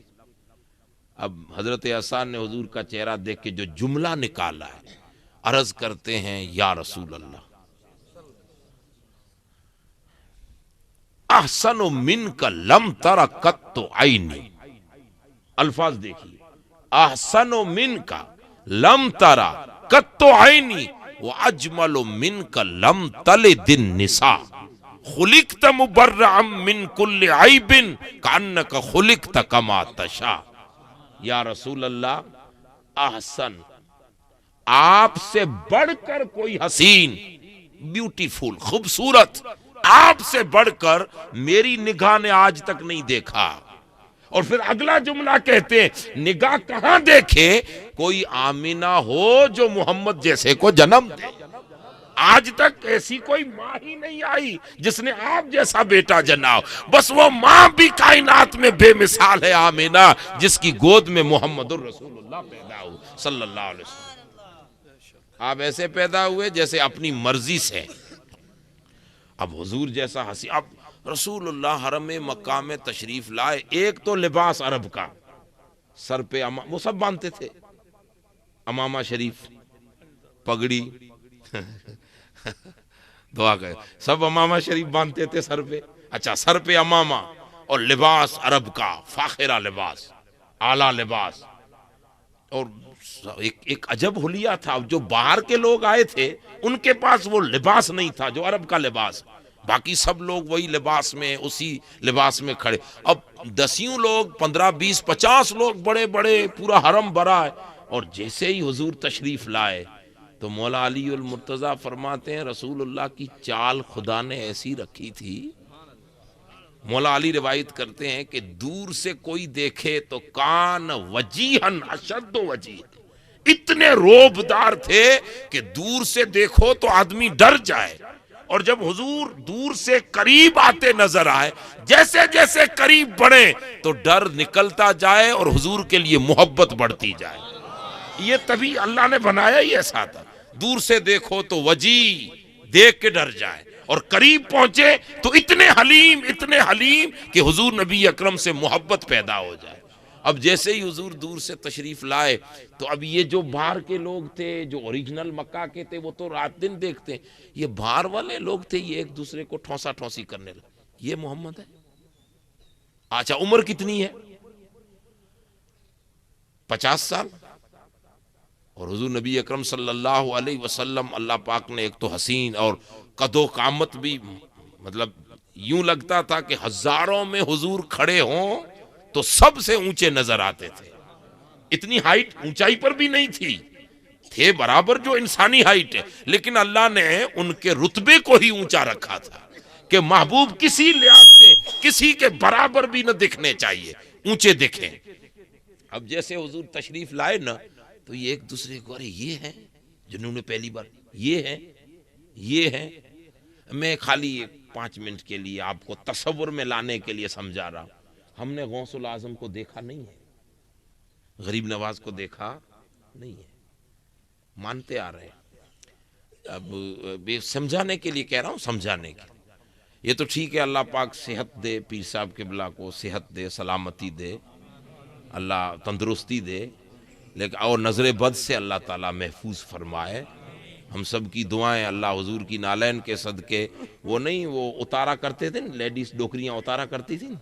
اب حضرت حسان نے حضور کا چہرہ دیکھ کے جو جملہ نکالا ہے، عرض کرتے ہیں یا رسول اللہ احسن منک لم تر قط عینی. الفاظ دیکھیے، احسن منک لم تر قط عینی واجمل منک لم تلد النساء خلقت مبرعا من كل عیب کانک خلقت کما تشاء. یا رسول اللہ احسن، آپ سے بڑھ کر کوئی حسین، بیوٹیفل، خوبصورت، آپ سے بڑھ کر میری نگاہ نے آج تک نہیں دیکھا. اور پھر اگلا جملہ کہتے ہیں نگاہ کہاں دیکھے، کوئی آمینہ ہو جو محمد جیسے کو جنم دے. آج تک ایسی کوئی ماں ہی نہیں آئی جس نے آپ جیسا بیٹا جنا ہو. بس وہ ماں بھی کائنات میں بے مثال ہے آمینہ، جس کی گود میں محمد الرسول اللہ پیدا ہو صلی اللہ علیہ وسلم. آپ ایسے پیدا ہوئے جیسے اپنی مرضی سے. اب حضور جیسا حسین. اب رسول اللہ حرم مکہ میں تشریف لائے، ایک تو لباس عرب کا، سر پہ وہ سب باندھتے تھے، امامہ شریف، پگڑی دعا کرے، سب امامہ شریف باندھتے تھے سر پہ. اچھا، سر پہ امامہ اور لباس عرب کا، فاخرہ لباس، اعلیٰ لباس. اور ایک عجب حلیہ تھا، جو باہر کے لوگ آئے تھے ان کے پاس وہ لباس نہیں تھا جو عرب کا لباس، باقی سب لوگ وہی لباس میں، اسی لباس میں کھڑے. اب 10 لوگ، 15، 20، 50 لوگ بڑے بڑے، پورا حرم بھرا ہے. اور جیسے ہی حضور تشریف لائے تو مولا علی المرتضیٰ فرماتے ہیں رسول اللہ کی چال خدا نے ایسی رکھی تھی. مولا علی روایت کرتے ہیں کہ دور سے کوئی دیکھے تو کان وجیہن اشد وجیہ، اتنے روبدار تھے کہ دور سے دیکھو تو آدمی ڈر جائے. اور جب حضور دور سے قریب آتے نظر آئے، جیسے جیسے قریب بڑھے تو ڈر نکلتا جائے اور حضور کے لیے محبت بڑھتی جائے. یہ تبھی اللہ نے بنایا ہی ایسا تھا، دور سے دیکھو تو وجی، دیکھ کے ڈر جائے، اور قریب پہنچے تو اتنے حلیم کہ حضور نبی اکرم سے محبت پیدا ہو جائے. اب جیسے ہی حضور دور سے تشریف لائے تو اب یہ جو باہر کے لوگ تھے، جو اوریجنل مکہ کے تھے، وہ تو رات دن دیکھتے ہیں. یہ باہر والے لوگ تھے، یہ ایک دوسرے کو ٹھونسا ٹھونسی کرنے لگے. یہ محمد ہے؟ اچھا عمر کتنی ہے؟ 50 سال. اور حضور نبی اکرم صلی اللہ علیہ وسلم، اللہ پاک نے ایک تو حسین اور قد و قامت بھی، مطلب یوں لگتا تھا کہ ہزاروں میں حضور کھڑے ہوں تو سب سے اونچے نظر آتے تھے. اتنی ہائٹ اونچائی پر بھی نہیں تھے برابر جو انسانی ہائٹ ہے، لیکن اللہ نے ان کے رتبے کو ہی اونچا رکھا تھا کہ محبوب کسی لحاظ سے کسی کے برابر بھی نہ دکھنے چاہیے، اونچے دکھیں. اب جیسے حضور تشریف لائے نا تو یہ ایک دوسرے کو، ارے یہ ہیں جنہوں نے پہلی بار، یہ ہیں. میں خالی 5 منٹ کے لیے آپ کو تصور میں لانے کے لیے سمجھا رہا ہوں. ہم نے غوث العظم کو دیکھا نہیں ہے، غریب نواز کو دیکھا نہیں ہے، مانتے آ رہے ہیں. اب سمجھانے کے لیے کہہ رہا ہوں، سمجھانے کے. یہ تو ٹھیک ہے، اللہ پاک صحت دے، پیر صاحب قبلہ کو صحت دے، سلامتی دے، اللہ تندرستی دے، لیکن اور نظر بد سے اللہ تعالیٰ محفوظ فرمائے. ہم سب کی دعائیں اللہ حضور کی نالین کے صدقے. وہ نہیں، وہ اتارا کرتے تھے نا، لیڈیز ڈوکریاں اتارا کرتی تھی نا،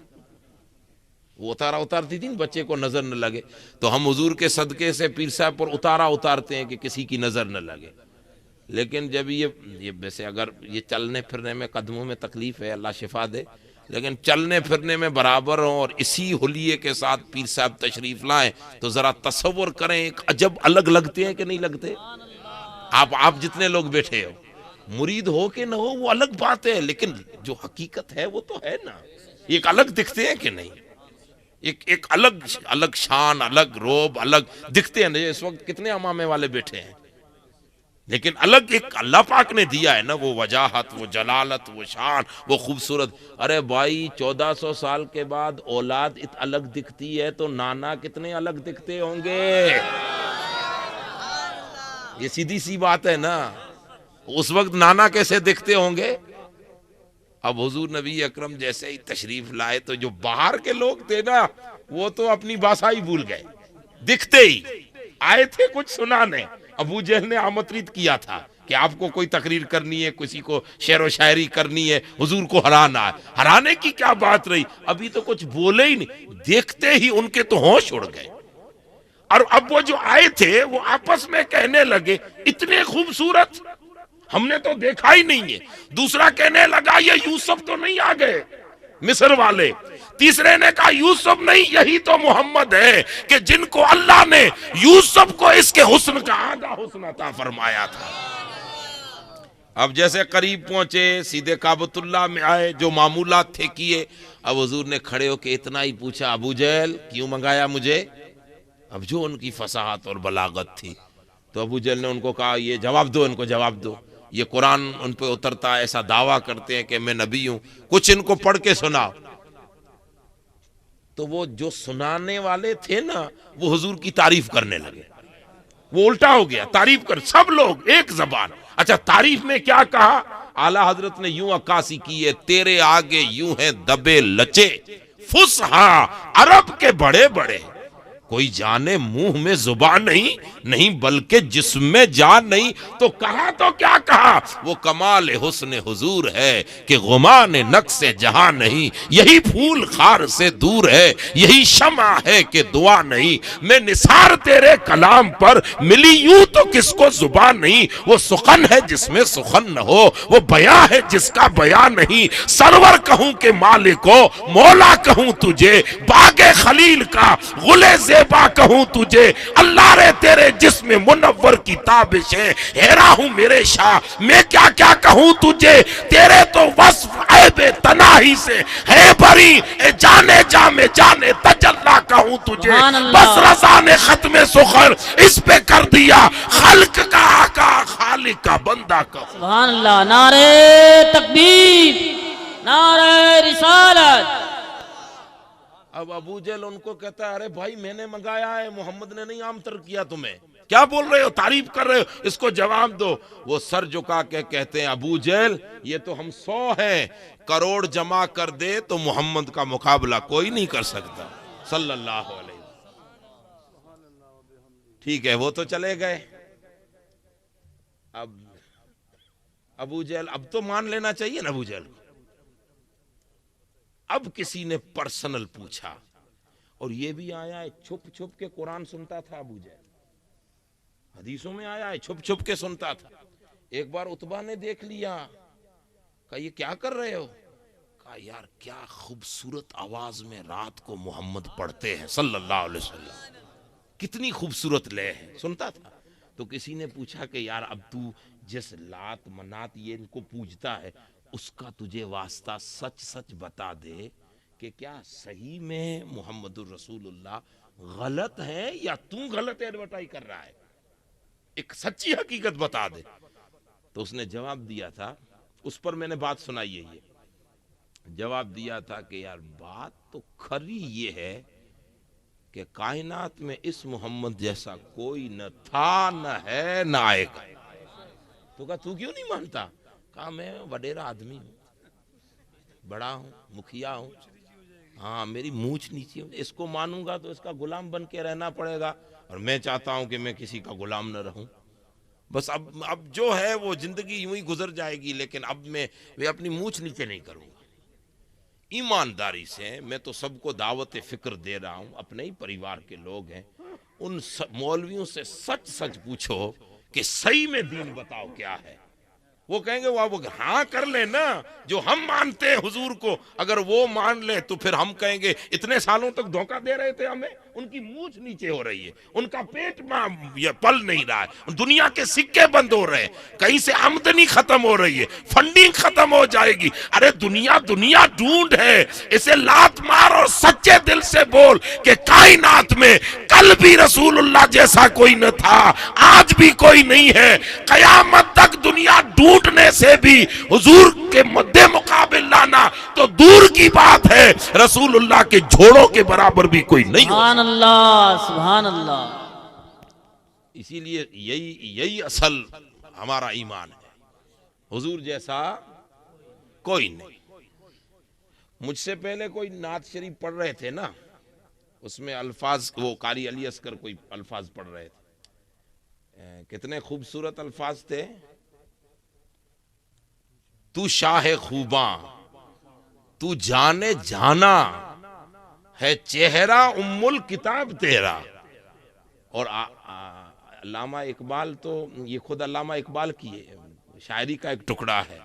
وہ اتارتی تھی نا، بچے کو نظر نہ لگے. تو ہم حضور کے صدقے سے پیر صاحب پر اتارتے ہیں کہ کسی کی نظر نہ لگے. لیکن جب یہ ویسے اگر یہ چلنے پھرنے میں قدموں میں تکلیف ہے، اللہ شفا دے، لیکن چلنے پھرنے میں برابر ہوں اور اسی حلیے کے ساتھ پیر صاحب تشریف لائیں تو ذرا تصور کریں، ایک عجب الگ لگتے ہیں کہ نہیں لگتے؟ آپ جتنے لوگ بیٹھے ہو، مرید ہو کہ نہ ہو وہ الگ بات ہے، لیکن جو حقیقت ہے وہ تو ہے نا. ایک الگ دکھتے ہیں کہ نہیں؟ ایک الگ شان، الگ روب، الگ دکھتے ہیں. اس وقت کتنے امامے والے بیٹھے ہیں، لیکن الگ ایک اللہ پاک نے دیا ہے نا، وہ وجاہت، وہ جلالت، وہ شان، وہ خوبصورت. ارے بھائی 1400 سال کے بعد اولاد الگ دکھتی ہے تو نانا کتنے الگ دکھتے ہوں گے. یہ سیدھی سی بات ہے نا. اس وقت نانا کیسے دکھتے ہوں گے. اب حضور نبی اکرم جیسے ہی تشریف لائے تو جو باہر کے لوگ تھے نا وہ تو اپنی بھاشا ہی بھول گئے. دکھتے ہی آئے تھے کچھ سنانے. ابو جہل نے آمنترت کیا تھا کہ آپ کو کوئی تقریر کرنی ہے، کسی کو شعر و شاعری کرنی ہے، حضور کو ہرانا ہے. ہرانے کی کیا بات رہی، ابھی تو کچھ بولے ہی نہیں، دیکھتے ہی ان کے تو ہوش اڑ گئے. اور اب وہ جو آئے تھے وہ آپس میں کہنے لگے اتنے خوبصورت ہم نے تو دیکھا ہی نہیں ہے. دوسرا کہنے لگا یہ یوسف تو نہیں آ گئے مصر والے. تیسرے نے کہا یوسف نہیں، یہی تو محمد ہے کہ جن کو اللہ نے یوسف کو اس کے حسن کا آدھا حسن عطا فرمایا تھا. اب جیسے قریب پہنچے، سیدھے کعبۃ اللہ میں آئے، جو معمولات تھے کیے. اب حضور نے کھڑے ہو کے اتنا ہی پوچھا، ابو جہل کیوں منگایا مجھے؟ اب جو ان کی فصاحت اور بلاغت تھی تو ابو جہل نے ان کو کہا یہ جواب دو، ان کو جواب دو. یہ قرآن ان پہ اترتا ہے، ایسا دعویٰ کرتے ہیں کہ میں نبی ہوں، کچھ ان کو پڑھ کے سناؤ. تو وہ جو سنانے والے تھے نا وہ حضور کی تعریف کرنے لگے. وہ الٹا ہو گیا، تعریف کر سب لوگ ایک زبان. اچھا تعریف میں کیا کہا؟ اعلیٰ حضرت نے یوں عکاسی کی ہے، تیرے آگے یوں ہیں دبے لچے، فصحا عرب کے بڑے بڑے. کوئی جانے منہ میں زبان نہیں بلکہ جسم میں جان نہیں، تو کہا تو کیا کہا، وہ کمال حسن حضور ہے کہ غمان نقص جہاں نہیں، یہی پھول خار سے دور ہے، یہی شمع ہے کہ دعا نہیں، میں نثار تیرے کلام پر ملی یوں تو کس کو زبان نہیں، وہ سخن ہے جس میں سخن نہ ہو، وہ بیاں ہے جس کا بیان نہیں، سرور کہوں کہ مالک ہو، مولا کہوں تجھے، باغ خلیل کا غلے زیبا کہوں تجھے، اللہ رے تیرے جسم منور کی تابش ہے، حیرا ہوں میرے شاہ میں کیا کیا کہوں تجھے، تیرے تو وصف عیب تناہی سے ہے بری، اے جانے جا میں جانے تجلا کہوں تجھے،
سبحان اللہ۔
بس رضا نے ختم سخن اس پہ کر دیا، خلق کا آقا خالق کا بندہ کہوں۔
سبحان اللہ، نعرہ تکبیر، نعرہ رسالت۔
اب ابو جہل ان کو کہتا ہے ارے بھائی میں نے منگایا ہے، محمد نے نہیں عام تر کیا، تمہیں کیا بول رہے ہو، تعریف کر رہے ہو، اس کو جواب دو۔ وہ سر جھکا کے کہتے ہیں ابو جہل یہ تو ہم 100 ہیں، کروڑ جمع کر دے تو محمد کا مقابلہ کوئی نہیں کر سکتا صلی اللہ علیہ وسلم۔ ٹھیک ہے وہ تو چلے گئے، اب ابو جہل اب تو مان لینا چاہیے نا ابو جہل کو۔ اب کسی نے پرسنل پوچھا، اور یہ بھی آیا ہے چھپ چھپ کے قرآن سنتا تھا ابو جہل، حدیثوں میں آیا ہے چھپ چھپ کے سنتا تھا۔ ایک بار عتبہ نے دیکھ لیا، کہا یہ کیا کر رہے ہو، کہا یار کیا خوبصورت آواز میں رات کو محمد پڑھتے ہیں صلی اللہ علیہ وسلم، کتنی خوبصورت لے ہے، سنتا تھا۔ تو کسی نے پوچھا کہ یار اب تو جس لات منات یہ ان کو پوجتا ہے اس کا تجھے واسطہ سچ سچ بتا دے کہ کیا صحیح میں محمد الرسول اللہ غلط ہے یا تو غلط ایڈورٹائز کر رہا ہے، ایک سچی حقیقت بتا دے۔ تو اس نے جواب دیا تھا، اس پر میں نے بات سنائی ہے، یہ جواب دیا تھا کہ یار بات تو کھری یہ ہے کہ کائنات میں اس محمد جیسا کوئی نہ تھا نہ ہے نہ آئے گا۔ تو کہا تو کیوں نہیں مانتا، کہا میں وڈیرا آدمی ہوں، بڑا ہوں، مکھیا ہوں، ہاں میری مونچھ نیچی ہوں، اس کو مانوں گا تو اس کا غلام بن کے رہنا پڑے گا، اور میں چاہتا ہوں کہ میں کسی کا غلام نہ رہوں، بس اب جو ہے وہ زندگی یوں ہی گزر جائے گی، لیکن اب میں اپنی مونچھ نیچے نہیں کروں گا۔ ایمانداری سے میں تو سب کو دعوت فکر دے رہا ہوں، اپنے ہی پریوار کے لوگ ہیں، ان مولویوں سے سچ سچ پوچھو کہ صحیح میں دین بتاؤ کیا ہے، وہ کہیں گے وہ ہاں کر لیں نا، جو ہم مانتے ہیں حضور کو اگر وہ مان لیں تو پھر ہم کہیں گے اتنے سالوں تک دھوکہ دے رہے تھے ہمیں، ان کی مونچھ نیچے ہو رہی ہے، ان کا پیٹ یہ پل نہیں رہا ہے، دنیا کے سکے بند ہو رہے ہیں، کہیں سے آمدنی ختم ہو رہی ہے، فنڈنگ ختم ہو جائے گی، ارے دنیا ڈھونڈ ہے، اسے لات مار اور سچے دل سے بول کہ کائنات میں کل بھی رسول اللہ جیسا کوئی نہ تھا، آج بھی کوئی نہیں ہے، قیامت تک دنیا ڈھونڈنے سے بھی حضور کے مد مقابل لانا تو دور کی بات ہے، رسول اللہ کے جھوڑوں کے برابر بھی کوئی نہیں ہو۔
سبحان اللہ، سبحان اللہ۔
اسی لیے یہی اصل ہمارا ایمان ہے، حضور جیسا کوئی نہیں۔ مجھ سے پہلے کوئی نعت شریف پڑھ رہے تھے نا، اس میں الفاظ وہ قاری علی اصغر کوئی الفاظ پڑھ رہے تھے، کتنے خوبصورت الفاظ تھے، تو شاہ خوباں تو جانے جانا ہے چہرہ ام الکتاب تیرا، اور علامہ اقبال تو یہ خود علامہ اقبال کی شاعری کا ایک ٹکڑا ہے،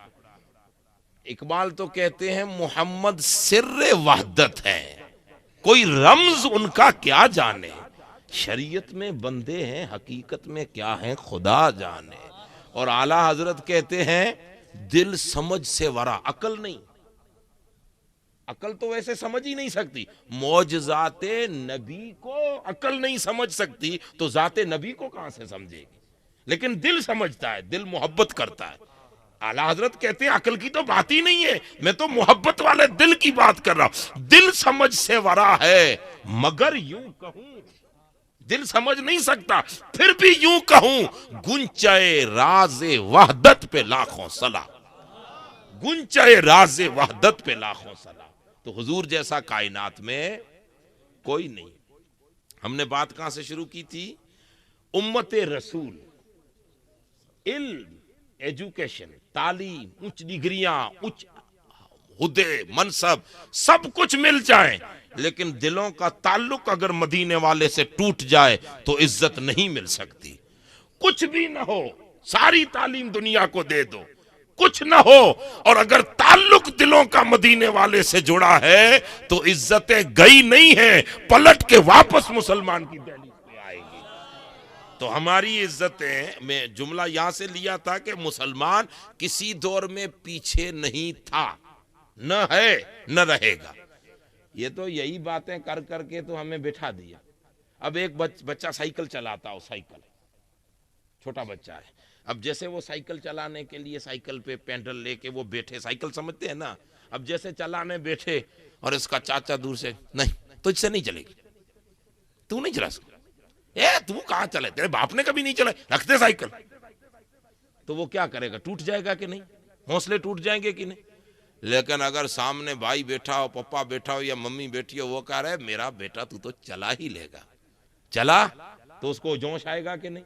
اقبال تو کہتے ہیں محمد سر وحدت ہے، کوئی رمز ان کا کیا جانے، شریعت میں بندے ہیں حقیقت میں کیا ہیں خدا جانے، اور اعلیٰ حضرت کہتے ہیں دل سمجھ سے ورا عقل نہیں، عقل تو ویسے سمجھ ہی نہیں سکتی، معجزات نبی کو عقل نہیں سمجھ سکتی تو ذات نبی کو کہاں سے سمجھے گی، لیکن دل سمجھتا ہے، دل محبت کرتا ہے۔ اعلیٰ حضرت کہتے ہیں عقل کی تو بات ہی نہیں ہے، میں تو محبت والے دل کی بات کر رہا ہوں، دل سمجھ سے ورا ہے مگر یوں کہوں، دل سمجھ نہیں سکتا پھر بھی یوں کہوں گنچے راز وحدت پہ لاکھوں صلاح، گنچے راز وحدت پہ لاکھوں صلاح۔ تو حضور جیسا کائنات میں کوئی نہیں۔ ہم نے بات کہاں سے شروع کی تھی؟ امت رسول، علم، ایجوکیشن، تعلیم، اونچ ڈگریاں، اونچ عہدے، منصب، سب کچھ مل جائیں، لیکن دلوں کا تعلق اگر مدینے والے سے ٹوٹ جائے تو عزت نہیں مل سکتی۔ کچھ بھی نہ ہو، ساری تعلیم دنیا کو دے دو، کچھ نہ ہو، اور اگر تعلق دلوں کا مدینے والے سے جڑا ہے تو عزتیں گئی نہیں ہیں، پلٹ کے واپس مسلمان کی دہلیز پہ آئے گی۔ تو ہماری عزتیں، میں جملہ یہاں سے لیا تھا کہ مسلمان کسی دور میں پیچھے نہیں تھا، نہ ہے نہ رہے گا۔ یہ تو یہی باتیں کر کر کے تو ہمیں بٹھا دیا۔ اب ایک بچہ سائیکل چلاتا ہو، سائیکل چھوٹا بچہ ہے، اب جیسے وہ سائیکل چلانے کے لیے سائیکل پہ پینڈل لے کے وہ بیٹھے، سائیکل سمجھتے ہیں نا، اب جیسے چلانے بیٹھے اور اس کا چاچا دور سے، نہیں تجھ سے نہیں چلے گی، تو نہیں چلا سکتا، تو کہاں چلے، تیرے باپ نے کبھی نہیں چلائے، رکھتے سائیکل، تو وہ کیا کرے گا؟ ٹوٹ جائے گا کہ نہیں؟ حوصلے ٹوٹ جائیں گے کہ نہیں؟ لیکن اگر سامنے بھائی بیٹھا ہو، پپا بیٹھا ہو یا ممی بیٹھی ہو، وہ کہہ رہا ہے میرا بیٹا تو چلا ہی لے گا، چلا، تو اس کو جوش آئے گا کہ نہیں؟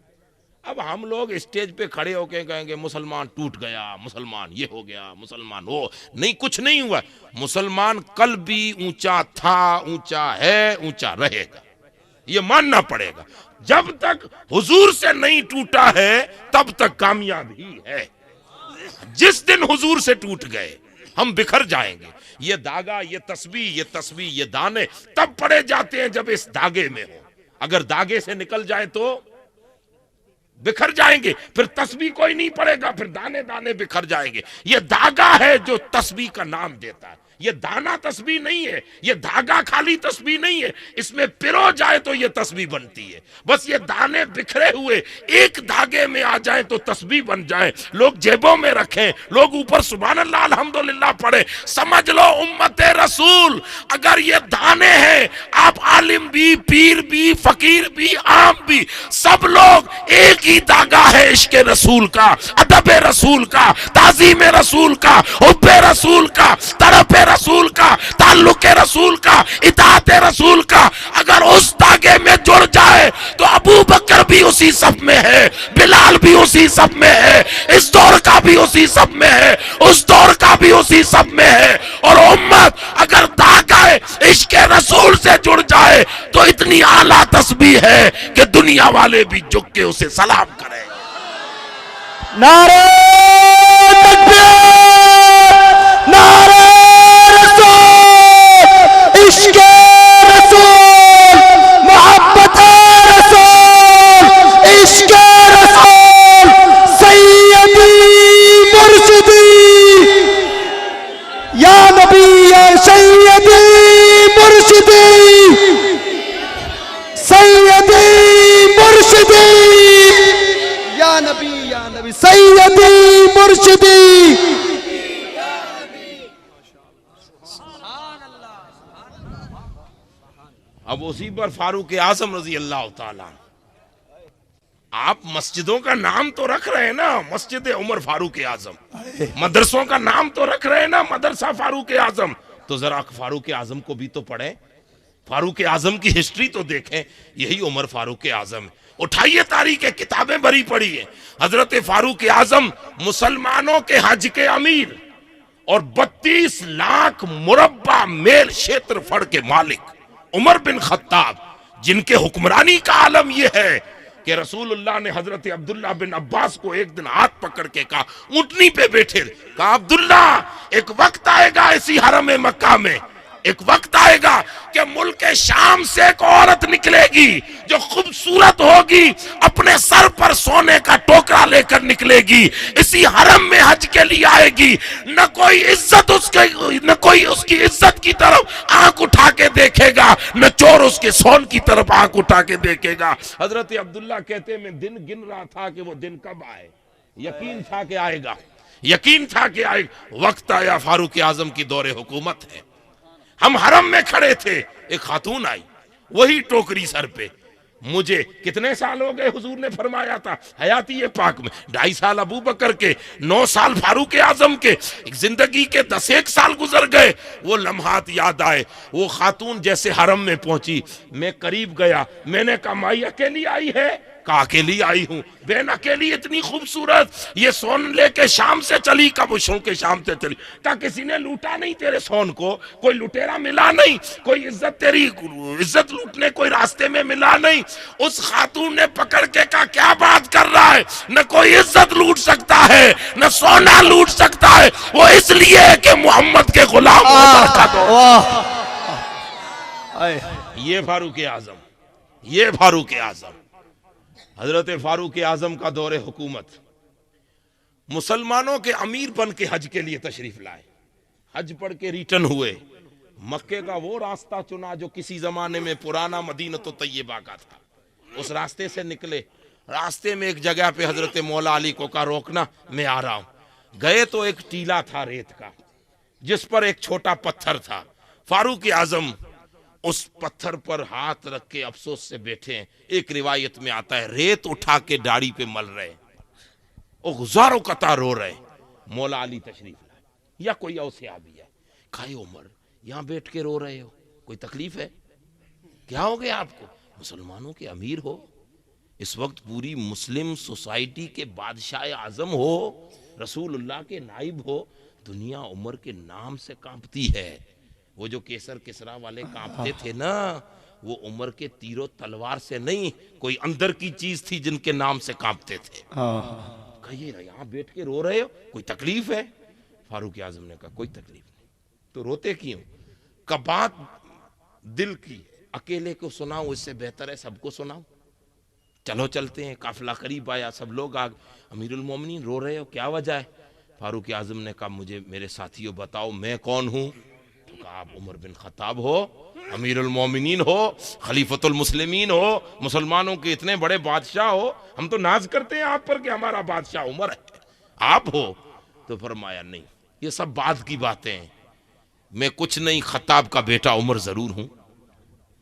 اب ہم لوگ اسٹیج پہ کھڑے ہو کے کہیں گے مسلمان ٹوٹ گیا، مسلمان یہ ہو گیا، مسلمان وہ نہیں، کچھ نہیں ہوا۔ مسلمان کل بھی اونچا تھا، اونچا ہے، اونچا رہے گا، یہ ماننا پڑے گا۔ جب تک حضور سے نہیں ٹوٹا ہے تب تک کامیاب ہی ہے۔ جس دن حضور سے ٹوٹ گئے ہم بکھر جائیں گے۔ یہ داغا، یہ تسبیح، یہ دانے تب پڑے جاتے ہیں جب اس داغے میں ہو، اگر داغے سے نکل جائے تو بکھر جائیں گے، پھر تسبیح کوئی نہیں پڑے گا، پھر دانے دانے بکھر جائیں گے۔ یہ داغا ہے جو تسبیح کا نام دیتا ہے، یہ دانا تسبیح نہیں ہے، یہ دھاگا خالی تسبیح نہیں ہے، اس میں پرو جائے تو یہ تسبیح بنتی ہے۔ بس یہ دانے بکھرے ہوئے ایک دھاگے میں آ جائیں تو تسبیح بن جائیں، لوگ جیبوں میں رکھیں، لوگ اوپر سبحان اللہ الحمدللہ پڑھیں، سمجھ لو امت رسول اگر یہ دانے ہیں، آپ عالم بھی، پیر بھی، فقیر بھی، عام بھی، سب لوگ ایک ہی دھاگا ہے عشق رسول کا، ادب رسول کا، تعظیم رسول کا، حب رسول کا، طرف رسول کا، تعلق رسول کا، اطاعت رسول کا۔ اگر اس دھاگے میں جڑ جائے تو ابو بکر بھی اسی صف میں ہے، بلال بھی اسی صف میں ہے، اس دور کا بھی اسی صف میں ہے، اس دور کا بھی اسی صف میں ہے۔ اور امت اگر دھاگا عشق رسول سے جڑ جائے تو اتنی اعلیٰ تسبیح ہے کہ دنیا والے بھی جھک کے اسے سلام کریں۔
نعرہ تکبیر، نعرہ رسول، عشق رسول، محبت رسول، عشق رسول، سیدی مرشدی یا نبی یا سیدی مرشدی، سیدی مرشدی یا نبی سیدی مرشدی۔
اب اسی پر فاروق اعظم رضی اللہ تعالیٰ، آپ مسجدوں کا نام تو رکھ رہے ہیں نا، مسجد عمر فاروق اعظم، مدرسوں کا نام تو رکھ رہے ہیں نا، مدرسہ فاروق اعظم، تو ذرا فاروق اعظم کو بھی تو پڑھیں، فاروق اعظم کی ہسٹری تو دیکھیں، یہی عمر فاروق اعظم ہے۔ اٹھائیے تاریخ کے کتابیں بھری پڑی ہیں، حضرت فاروق اعظم مسلمانوں کے حج کے امیر اور 32 لاکھ مربع میل شیتر فڑ کے مالک عمر بن خطاب، جن کے حکمرانی کا عالم یہ ہے کہ رسول اللہ نے حضرت عبداللہ بن عباس کو ایک دن ہاتھ پکڑ کے کہا، اونٹنی پہ بیٹھے، کہا عبداللہ ایک وقت آئے گا اسی حرم مکہ میں، ایک وقت آئے گا کہ ملک شام سے ایک عورت نکلے گی جو خوبصورت ہوگی، اپنے سر پر سونے کا ٹوکرا لے کر نکلے گی، اسی حرم میں حج کے لیے آئے گی، نہ کوئی اس کی عزت کی طرف آنکھ اٹھا کے دیکھے گا، نہ چور اس کے سون کی طرف آنکھ اٹھا کے دیکھے گا۔ حضرت عبداللہ کہتے میں دن گن رہا تھا کہ وہ دن کب آئے، یقین تھا کہ آئے گا، یقین تھا کہ آئے گا۔ وقت آیا، فاروق اعظم کی دور حکومت ہے، ہم حرم میں کھڑے تھے، ایک خاتون آئی، وہی ٹوکری سر پہ،
مجھے کتنے سال ہو گئے؟ حضور نے فرمایا تھا حیاتی پاک میں 2.5 سال ابو بکر کے، 9 سال فاروق اعظم کے، زندگی کے 10 سال گزر گئے۔ وہ لمحات یاد آئے، وہ خاتون جیسے حرم میں پہنچی، میں قریب گیا، میں نے کہا مائی اکیلی آئی ہے؟ کہا اکیلی آئی ہوں۔ بہن اکیلی اتنی خوبصورت، یہ سون لے کے شام سے چلی؟ کہا مشروں کے شام سے چلی۔ کہا کسی نے لوٹا نہیں تیرے سون کو؟ کوئی لٹیرا ملا نہیں؟ کوئی عزت تیری عزت لوٹنے کوئی راستے میں ملا نہیں؟ اس خاتون نے پکڑ کے کہا کیا بات کر رہا ہے، نہ کوئی عزت لوٹ سکتا ہے نہ سونا لوٹ سکتا ہے، وہ اس لیے کہ محمد کے غلام عمر کا دور۔ یہ فاروق اعظم، یہ فاروق اعظم، حضرت فاروق اعظم کا دور حکومت، مسلمانوں کے امیر بن کے حج کے لیے تشریف لائے، حج پڑھ کے ریٹرن ہوئے، مکے کا وہ راستہ چنا جو کسی زمانے میں پرانا مدینہ طیبہ کا تھا، اس راستے سے نکلے۔ راستے میں ایک جگہ پہ حضرت مولا علی کو کہا روکنا، میں آ رہا ہوں۔ گئے تو ایک ٹیلا تھا ریت کا جس پر ایک چھوٹا پتھر تھا، فاروق اعظم اس پتھر پر ہاتھ رکھ کے افسوس سے بیٹھے ہیں۔ ایک روایت میں آتا ہے ریت اٹھا کے داڑھی پہ مل رہے، وہ غزاروں قطار رو رہے۔ مولا علی تشریف لائے یا کوئی اور صحابی ہے، کہا عمر یہاں بیٹھ کے رو رہے ہو، کوئی تکلیف ہے؟ کیا ہو گیا آپ کو؟ مسلمانوں کے امیر ہو، اس وقت پوری مسلم سوسائٹی کے بادشاہ اعظم ہو، رسول اللہ کے نائب ہو، دنیا عمر کے نام سے کانپتی ہے۔ وہ جو کیسر کسرا والے کانپتے تھے نا، وہ عمر کے تیر و تلوار سے نہیں، کوئی اندر کی چیز تھی جن کے نام سے کانپتے تھے۔ کہیے یہاں بیٹھ کے رو رہے ہو، کوئی تکلیف ہے؟ فاروق اعظم نے کہا کوئی تکلیف نہیں۔ تو روتے کیوں؟ کہ بات دل کی اکیلے کو سناؤ اس سے بہتر ہے سب کو سناؤ۔ چلو چلتے ہیں، قافلہ قریب آیا، سب لوگ امیر المومنین رو رہے ہو، کیا وجہ ہے؟ فاروق اعظم نے کہا مجھے میرے ساتھیوں بتاؤ میں کون ہوں؟ تو کہا آپ عمر بن خطاب ہو، امیر المومنین ہو، خلیفۃ المسلمین ہو، مسلمانوں کے اتنے بڑے بادشاہ ہو، ہم تو ناز کرتے ہیں آپ پر کہ ہمارا بادشاہ عمر ہے، آپ ہو؟ تو فرمایا نہیں، یہ سب بعد کی باتیں ہیں، میں کچھ نہیں، خطاب کا بیٹا عمر ضرور ہوں،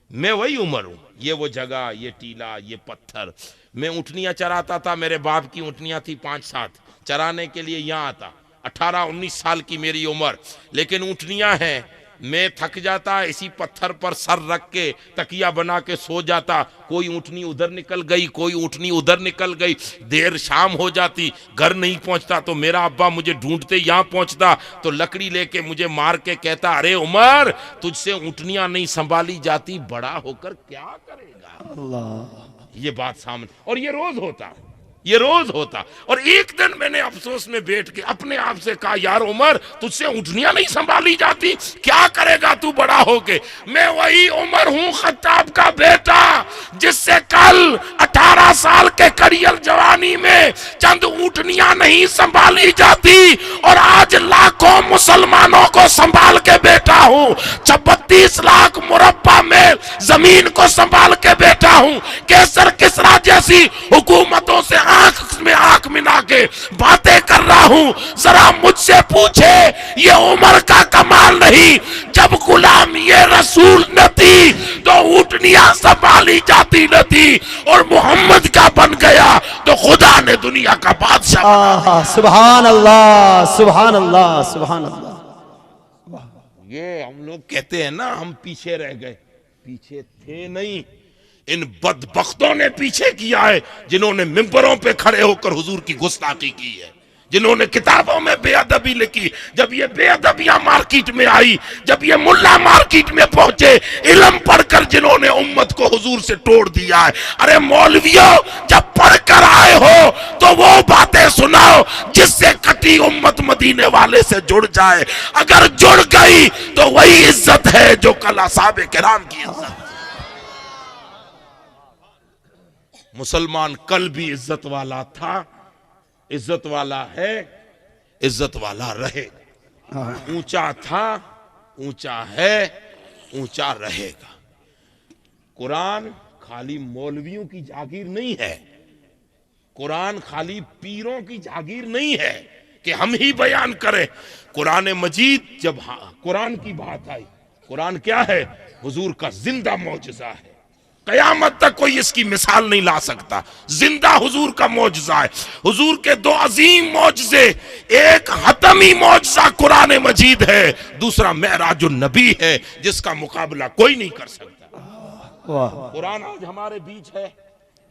میں وہی عمر ہوں۔ یہ وہ جگہ، یہ ٹیلا، یہ پتھر، میں اونٹنیاں چراتا تھا، میرے باپ کی اونٹنیاں تھی 5-7، چرانے کے لیے یہاں آتا، 18-19 سال کی میری عمر، لیکن اونٹنیاں ہیں، میں تھک جاتا، اسی پتھر پر سر رکھ کے تکیہ بنا کے سو جاتا، کوئی اونٹنی ادھر نکل گئی، کوئی اونٹنی ادھر نکل گئی، دیر شام ہو جاتی، گھر نہیں پہنچتا تو میرا ابا مجھے ڈھونڈتے یہاں پہنچتا تو لکڑی لے کے مجھے مار کے کہتا ارے عمر تجھ سے اونٹنیاں نہیں سنبھالی جاتی، بڑا ہو کر کیا کرے گا؟ اللہ، یہ بات سامنے، اور یہ روز ہوتا، یہ روز ہوتا۔ اور ایک دن میں نے افسوس میں بیٹھ کے اپنے آپ سے کہا یار عمر تجھ سے اونٹنیاں نہیں سنبھالی جاتی، کیا کرے گا تو بڑا ہو کے؟ میں وہی عمر ہوں، خطاب کا بیٹا، جس سے کل 18 سال کے کریل جوانی میں چند اونٹنیاں نہیں سنبھالی جاتی اور آج لاکھوں مسلمانوں کو سنبھال کے بیٹا ہوں، 32 لاکھ مربع میں زمین کو سنبھال کے بیٹا ہوں، کیسر کسرا جیسی حکومتوں سے آنکھ میں آنکھ ملا کے باتیں کر رہا ہوں۔ ذرا مجھ سے پوچھے یہ عمر کا کمال نہیں، جب غلام یہ رسول نہ تھی تو اونٹنیاں سنبھالی جاتی نہ تھی، اور محمد کا بن گیا تو خدا نے دنیا کا بادشاہ بنا۔
سبحان اللہ، سبحان اللہ، سبحان اللہ۔
یہ ہم لوگ کہتے ہیں نا ہم پیچھے رہ گئے، پیچھے تھے نہیں، ان بدبختوں نے پیچھے کیا ہے جنہوں نے ممبروں پہ کھڑے ہو کر حضور کی گستاخی کی ہے، جنہوں نے کتابوں میں بے ادبی لکھی۔ جب یہ بے ادبیاں مارکیٹ میں آئی، جب یہ ملا مارکیٹ میں پہنچے، علم پڑھ کر جنہوں نے امت کو حضور سے توڑ دیا ہے، ارے مولویوں جب پڑھ کر آئے ہو تو وہ باتیں سناؤ جس سے کٹی امت مدینے والے سے جڑ جائے، اگر جڑ گئی تو وہی عزت ہے جو کل اصحاب کرام کی عزت۔ مسلمان کل بھی عزت والا تھا، عزت والا ہے، عزت والا رہے گا، اونچا تھا، اونچا ہے، اونچا رہے گا۔ قرآن خالی مولویوں کی جاگیر نہیں ہے، قرآن خالی پیروں کی جاگیر نہیں ہے کہ ہم ہی بیان کریں۔ قرآن مجید جب قرآن کی بات آئی، قرآن کیا ہے؟ حضور کا زندہ معجزہ ہے، قیامت تک کوئی اس کی مثال نہیں لا سکتا. زندہ حضور کا معجزہ ہے. حضور کے دو عظیم معجزے، ایک حتمی معجزہ قرآن مجید ہے، دوسرا معراج النبی ہے، جس کا مقابلہ کوئی نہیں کر سکتا.
واہ
قرآن آج ہمارے بیچ ہے،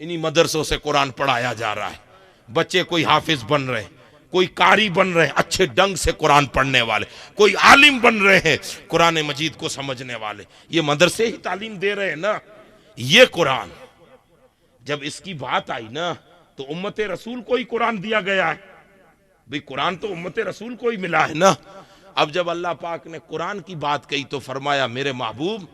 انہی مدرسوں سے قرآن پڑھایا جا رہا ہے. بچے کوئی حافظ بن رہے ہیں، کوئی قاری بن رہے ہیں اچھے ڈنگ سے قرآن پڑھنے والے، کوئی عالم بن رہے ہیں قرآن مجید کو سمجھنے والے. یہ مدرسے ہی تعلیم دے رہے ہیں نا. یہ قرآن جب اس کی بات آئی نا تو امت رسول کو ہی قرآن دیا گیا ہے. بھئی قرآن تو امت رسول کو ہی ملا ہے نا. اب جب اللہ پاک نے قرآن کی بات کہی تو فرمایا میرے محبوب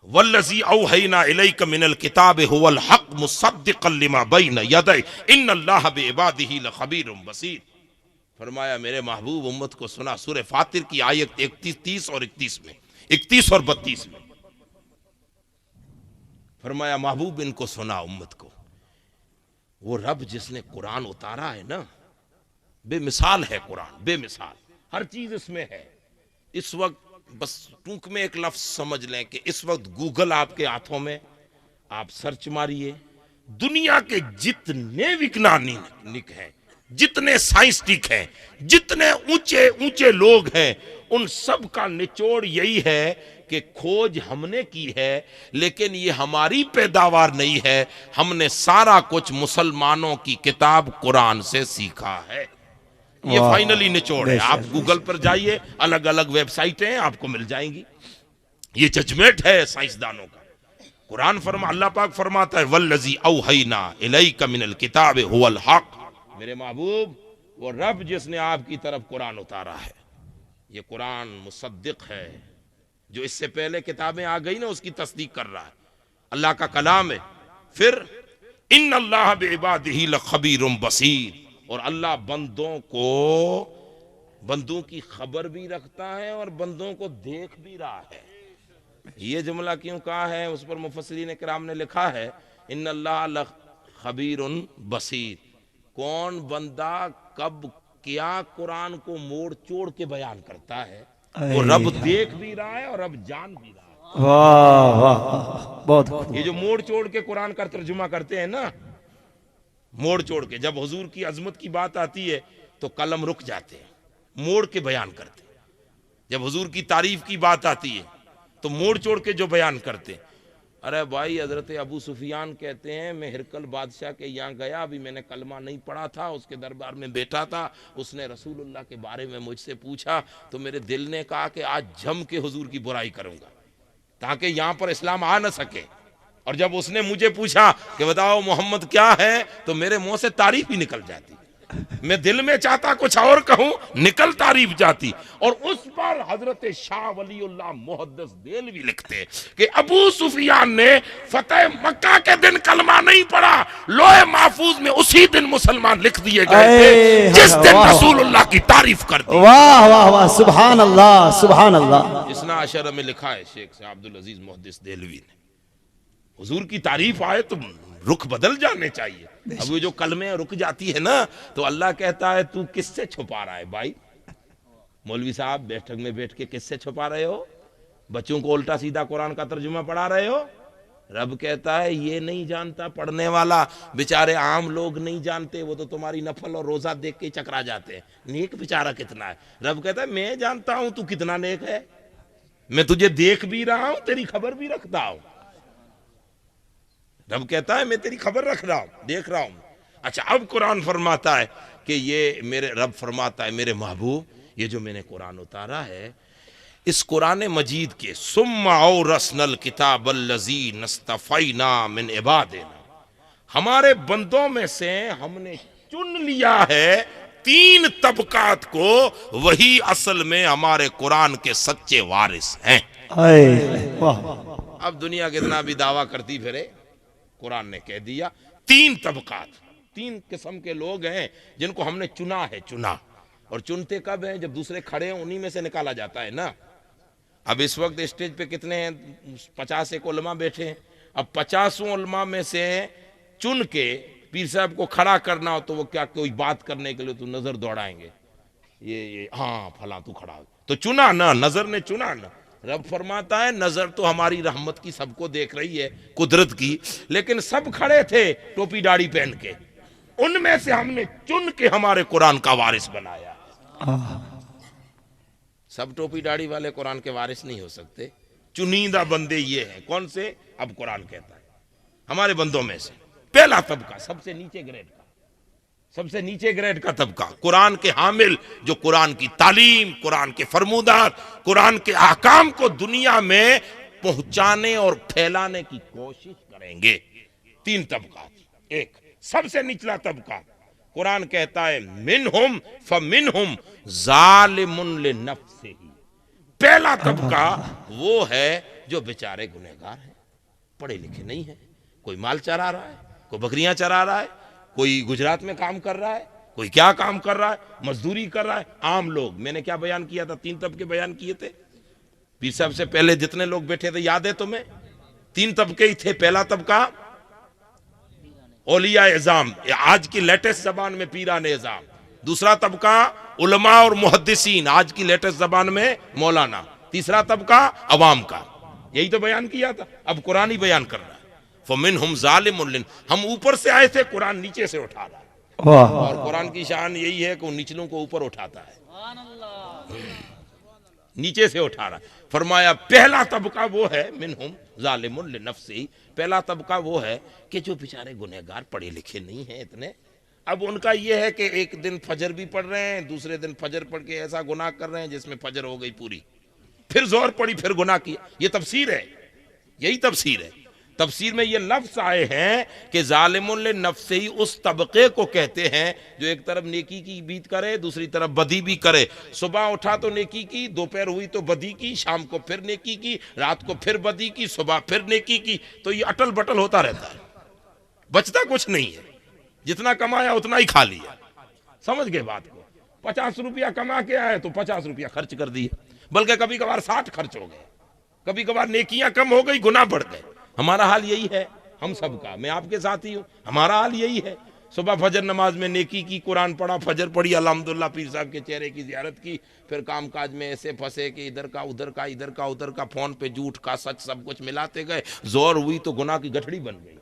والذی اوحینا الیک من الکتاب هو الحق مصدقا لما بین یدیہ ان اللہ بعبادہ لخبیر بصیر. فرمایا میرے محبوب امت کو سنا سورہ فاطر کی آیت 31 اور 31 میں، 31 اور 32 میں. فرمایا محبوب ان کو سنا امت کو، وہ رب جس نے قرآن اتارا ہے نا، بے مثال ہے قرآن، بے مثال، ہر چیز اس میں ہے. اس وقت بس ٹونک میں ایک لفظ سمجھ لیں کہ اس وقت گوگل آپ کے ہاتھوں میں، آپ سرچ ماریے، دنیا کے جتنے وگیانک ہیں، جتنے سائنسٹک ہیں، جتنے اونچے اونچے لوگ ہیں، ان سب کا نچوڑ یہی ہے کہ کھوج ہم نے کی ہے لیکن یہ ہماری پیداوار نہیں ہے، ہم نے سارا کچھ مسلمانوں کی کتاب قرآن سے سیکھا ہے. یہ
واہ،
فائنلی نچوڑ ہے.
بے شک،
آپ گوگل پر جائیے، الگ الگ ویب سائٹیں ہیں آپ کو مل جائیں گی. یہ ججمنٹ ہے سائنسدانوں کا. قرآن اللہ پاک فرماتا ہے والذی اوحینا الیک من الکتاب هو الحق. میرے محبوب وہ رب جس نے آپ کی طرف قرآن اتارا ہے، یہ قرآن مصدق ہے. جو اس سے پہلے کتابیں آ گئی نا اس کی تصدیق کر رہا ہے، اللہ کا کلام ہے. پھر ان اللہ بعبادہ لخبیر بصیر، اور اللہ بندوں کی خبر بھی رکھتا ہے اور بندوں کو دیکھ بھی رہا ہے. یہ جملہ کیوں کہا ہے اس پر مفسرین کرام نے لکھا ہے ان اللہ خبیر بصیر. کون بندہ کب کیا قرآن کو موڑ چوڑ کے بیان کرتا ہے، وہ رب دیکھ بھی رہا ہے اور رب جان بھی رہا ہے.
واہ واہ، بہت خوب.
یہ جو موڑ چوڑ کے قرآن کا ترجمہ کرتے ہیں نا، موڑ چوڑ کے، جب حضور کی عظمت کی بات آتی ہے تو قلم رک جاتے ہیں، موڑ کے بیان کرتے ہیں. جب حضور کی تعریف کی بات آتی ہے تو موڑ چوڑ کے جو بیان کرتے ہیں. ارے بھائی حضرت ابو سفیان کہتے ہیں میں ہرقل بادشاہ کے یہاں گیا، ابھی میں نے کلمہ نہیں پڑھا تھا، اس کے دربار میں بیٹھا تھا، اس نے رسول اللہ کے بارے میں مجھ سے پوچھا تو میرے دل نے کہا کہ آج جم کے حضور کی برائی کروں گا تاکہ یہاں پر اسلام آ نہ سکے. اور جب اس نے مجھے پوچھا کہ بتاؤ محمد کیا ہے تو میرے منہ سے تعریف ہی نکل جاتی. میں دل میں چاہتا کچھ اور کہوں، نکل تعریف جاتی. اور اس پر حضرت شاہ ولی اللہ محدث دہلوی لکھتے کہ ابو سفیان نے فتح مکہ کے دن کلمہ نہیں پڑھا، لوح محفوظ میں اسی دن مسلمان لکھ دیے گئے تھے جس دن رسول اللہ کی تعریف کر دی.
واہ واہ واہ، سبحان اللہ سبحان اللہ.
اسنا عشرہ میں لکھا ہے شیخ عبد العزیز محدث دہلوی نے. حضور کی تعریف آئے تو رخ بدل جانے چاہیے. اب یہ جو کلمیں رک جاتی ہے نا تو اللہ کہتا ہے تو کس سے چھپا رہا ہے بھائی؟ مولوی صاحب بیٹھک میں بیٹھ کے کس سے چھپا رہے ہو؟ بچوں کو الٹا سیدھا قرآن کا ترجمہ پڑھا رہے ہو؟ رب کہتا ہے یہ نہیں جانتا پڑھنے والا، بیچارے عام لوگ نہیں جانتے، وہ تو تمہاری نفل اور روزہ دیکھ کے چکرا جاتے ہیں، نیک بیچارہ کتنا ہے. رب کہتا ہے میں جانتا ہوں تو کتنا نیک ہے، میں تجھے دیکھ بھی رہا ہوں، تیری خبر بھی رکھتا ہوں. رب کہتا ہے میں تیری خبر رکھ رہا ہوں، دیکھ رہا ہوں. اچھا اب قرآن فرماتا ہے کہ یہ میرے رب فرماتا ہے میرے محبوب یہ جو میں نے قرآن اتارا ہے، اس قرآن مجید کے ثم اورثنا الکتاب الذی اصطفینا من عبادنا، ہمارے بندوں میں سے ہم نے چن لیا ہے 3 طبقات کو، وہی اصل میں ہمارے قرآن کے سچے وارث ہیں. اب دنیا کتنا بھی دعویٰ کرتی پھرے، قرآن نے کہہ دیا 3 طبقات، 3 قسم کے لوگ ہیں جن کو ہم نے چنا ہے. چنا اور چنتے کب ہیں؟ جب دوسرے کھڑے ہیں انہی میں سے نکالا جاتا ہے نا. اب اس وقت اسٹیج پہ کتنے ہیں؟ 50 ایک علماء بیٹھے ہیں. اب 50 علماء میں سے چن کے پیر صاحب کو کھڑا کرنا ہو تو وہ کیا کوئی بات کرنے کے لیے تو نظر دوڑائیں گے، یہ ہاں فلاں تو کھڑا، تو چنا نا، نظر نے چنا نا. رب فرماتا ہے نظر تو ہماری رحمت کی سب کو دیکھ رہی ہے، قدرت کی، لیکن سب کھڑے تھے ٹوپی داڑھی پہن کے، ان میں سے ہم نے چن کے ہمارے قرآن کا وارث بنایا۔ سب ٹوپی داڑھی والے قرآن کے وارث نہیں ہو سکتے، چنیدہ بندے یہ ہیں۔ کون سے؟ اب قرآن کہتا ہے ہمارے بندوں میں سے پہلا طبقہ، سب سے نیچے گریڈ کا، سب سے نیچے گریڈ کا طبقہ، قرآن کے حامل، جو قرآن کی تعلیم، قرآن کے فرمودات، قرآن کے احکام کو دنیا میں پہنچانے اور پھیلانے کی کوشش کریں گے۔ تین طبقات۔ ایک سب سے نچلا طبقہ، قرآن کہتا ہے منہم فمنہم ظالم لنفسہ، پہلا طبقہ وہ ہے جو بیچارے گنہگار ہیں، پڑھے لکھے نہیں ہیں، کوئی مال چرا رہا ہے، کوئی بکریاں چرا رہا ہے، کوئی گجرات میں کام کر رہا ہے، کوئی کیا کام کر رہا ہے، مزدوری کر رہا ہے، عام لوگ۔ میں نے کیا بیان کیا تھا؟ تین طبقے بیان کیے تھے پیر صاحب سے پہلے، جتنے لوگ بیٹھے تھے یاد ہے تمہیں؟ تین طبقے ہی تھے۔ پہلا طبقہ اولیاء اعظام، آج کی لیٹسٹ زبان میں پیران اعظام۔ دوسرا طبقہ علماء اور محدثین، آج کی لیٹسٹ زبان میں مولانا۔ تیسرا طبقہ عوام کا۔ یہی تو بیان کیا تھا، اب قرآن ہی بیان کر رہا ہے۔ فَمِنْهُمْ ظَالِمٌ لِّنَفْسِهِ، ہم اوپر سے آئے تھے، قرآن نیچے سے اٹھا رہا ہے، اور قرآن کی شان یہی ہے کہ وہ نچلوں کو اوپر اٹھاتا ہے، نیچے سے اٹھا رہا ہے۔ فرمایا پہلا طبقہ وہ ہے منہم ظالم لنفسہ، پہلا طبقہ وہ ہے کہ جو بیچارے گنہگار، پڑھے لکھے نہیں ہیں اتنے۔ اب ان کا یہ ہے کہ ایک دن فجر بھی پڑھ رہے ہیں، دوسرے دن فجر پڑھ کے ایسا گناہ کر رہے ہیں جس میں فجر ہو گئی پوری، پھر زور پڑی، پھر گناہ کیا۔ یہ تفسیر ہے، یہی تفسیر ہے۔ تفسیر میں یہ لفظ آئے ہیں کہ ظالم لنفسہ ہی اس طبقے کو کہتے ہیں جو ایک طرف نیکی کی بیت کرے، دوسری طرف بدی بھی کرے۔ صبح اٹھا تو نیکی کی، دوپہر ہوئی تو بدی کی، شام کو پھر نیکی کی، رات کو پھر بدی کی، صبح پھر نیکی کی، تو یہ اٹل بٹل ہوتا رہتا ہے، بچتا کچھ نہیں ہے، جتنا کمایا اتنا ہی کھا لیا۔ سمجھ گئے بات کو؟ 50 روپیہ کما کے آئے تو 50 روپیہ خرچ کر دیے، بلکہ کبھی کبھار 60 خرچ ہو گئے، کبھی کبھار نیکیاں کم ہو گئی، گناہ بڑھ گئے۔ ہمارا حال یہی ہے، ہم سب کا، میں آپ کے ساتھ ہی ہوں، ہمارا حال یہی ہے۔ صبح فجر نماز میں نیکی کی، قرآن پڑھا، فجر پڑھی، الحمدللہ پیر صاحب کے چہرے کی زیارت کی، پھر کام کاج میں ایسے پھنسے کہ ادھر کا ادھر کا، ادھر کا ادھر کا، فون پہ جھوٹ کا سچ سب کچھ ملاتے گئے، زور ہوئی تو گناہ کی گٹھڑی بن گئی۔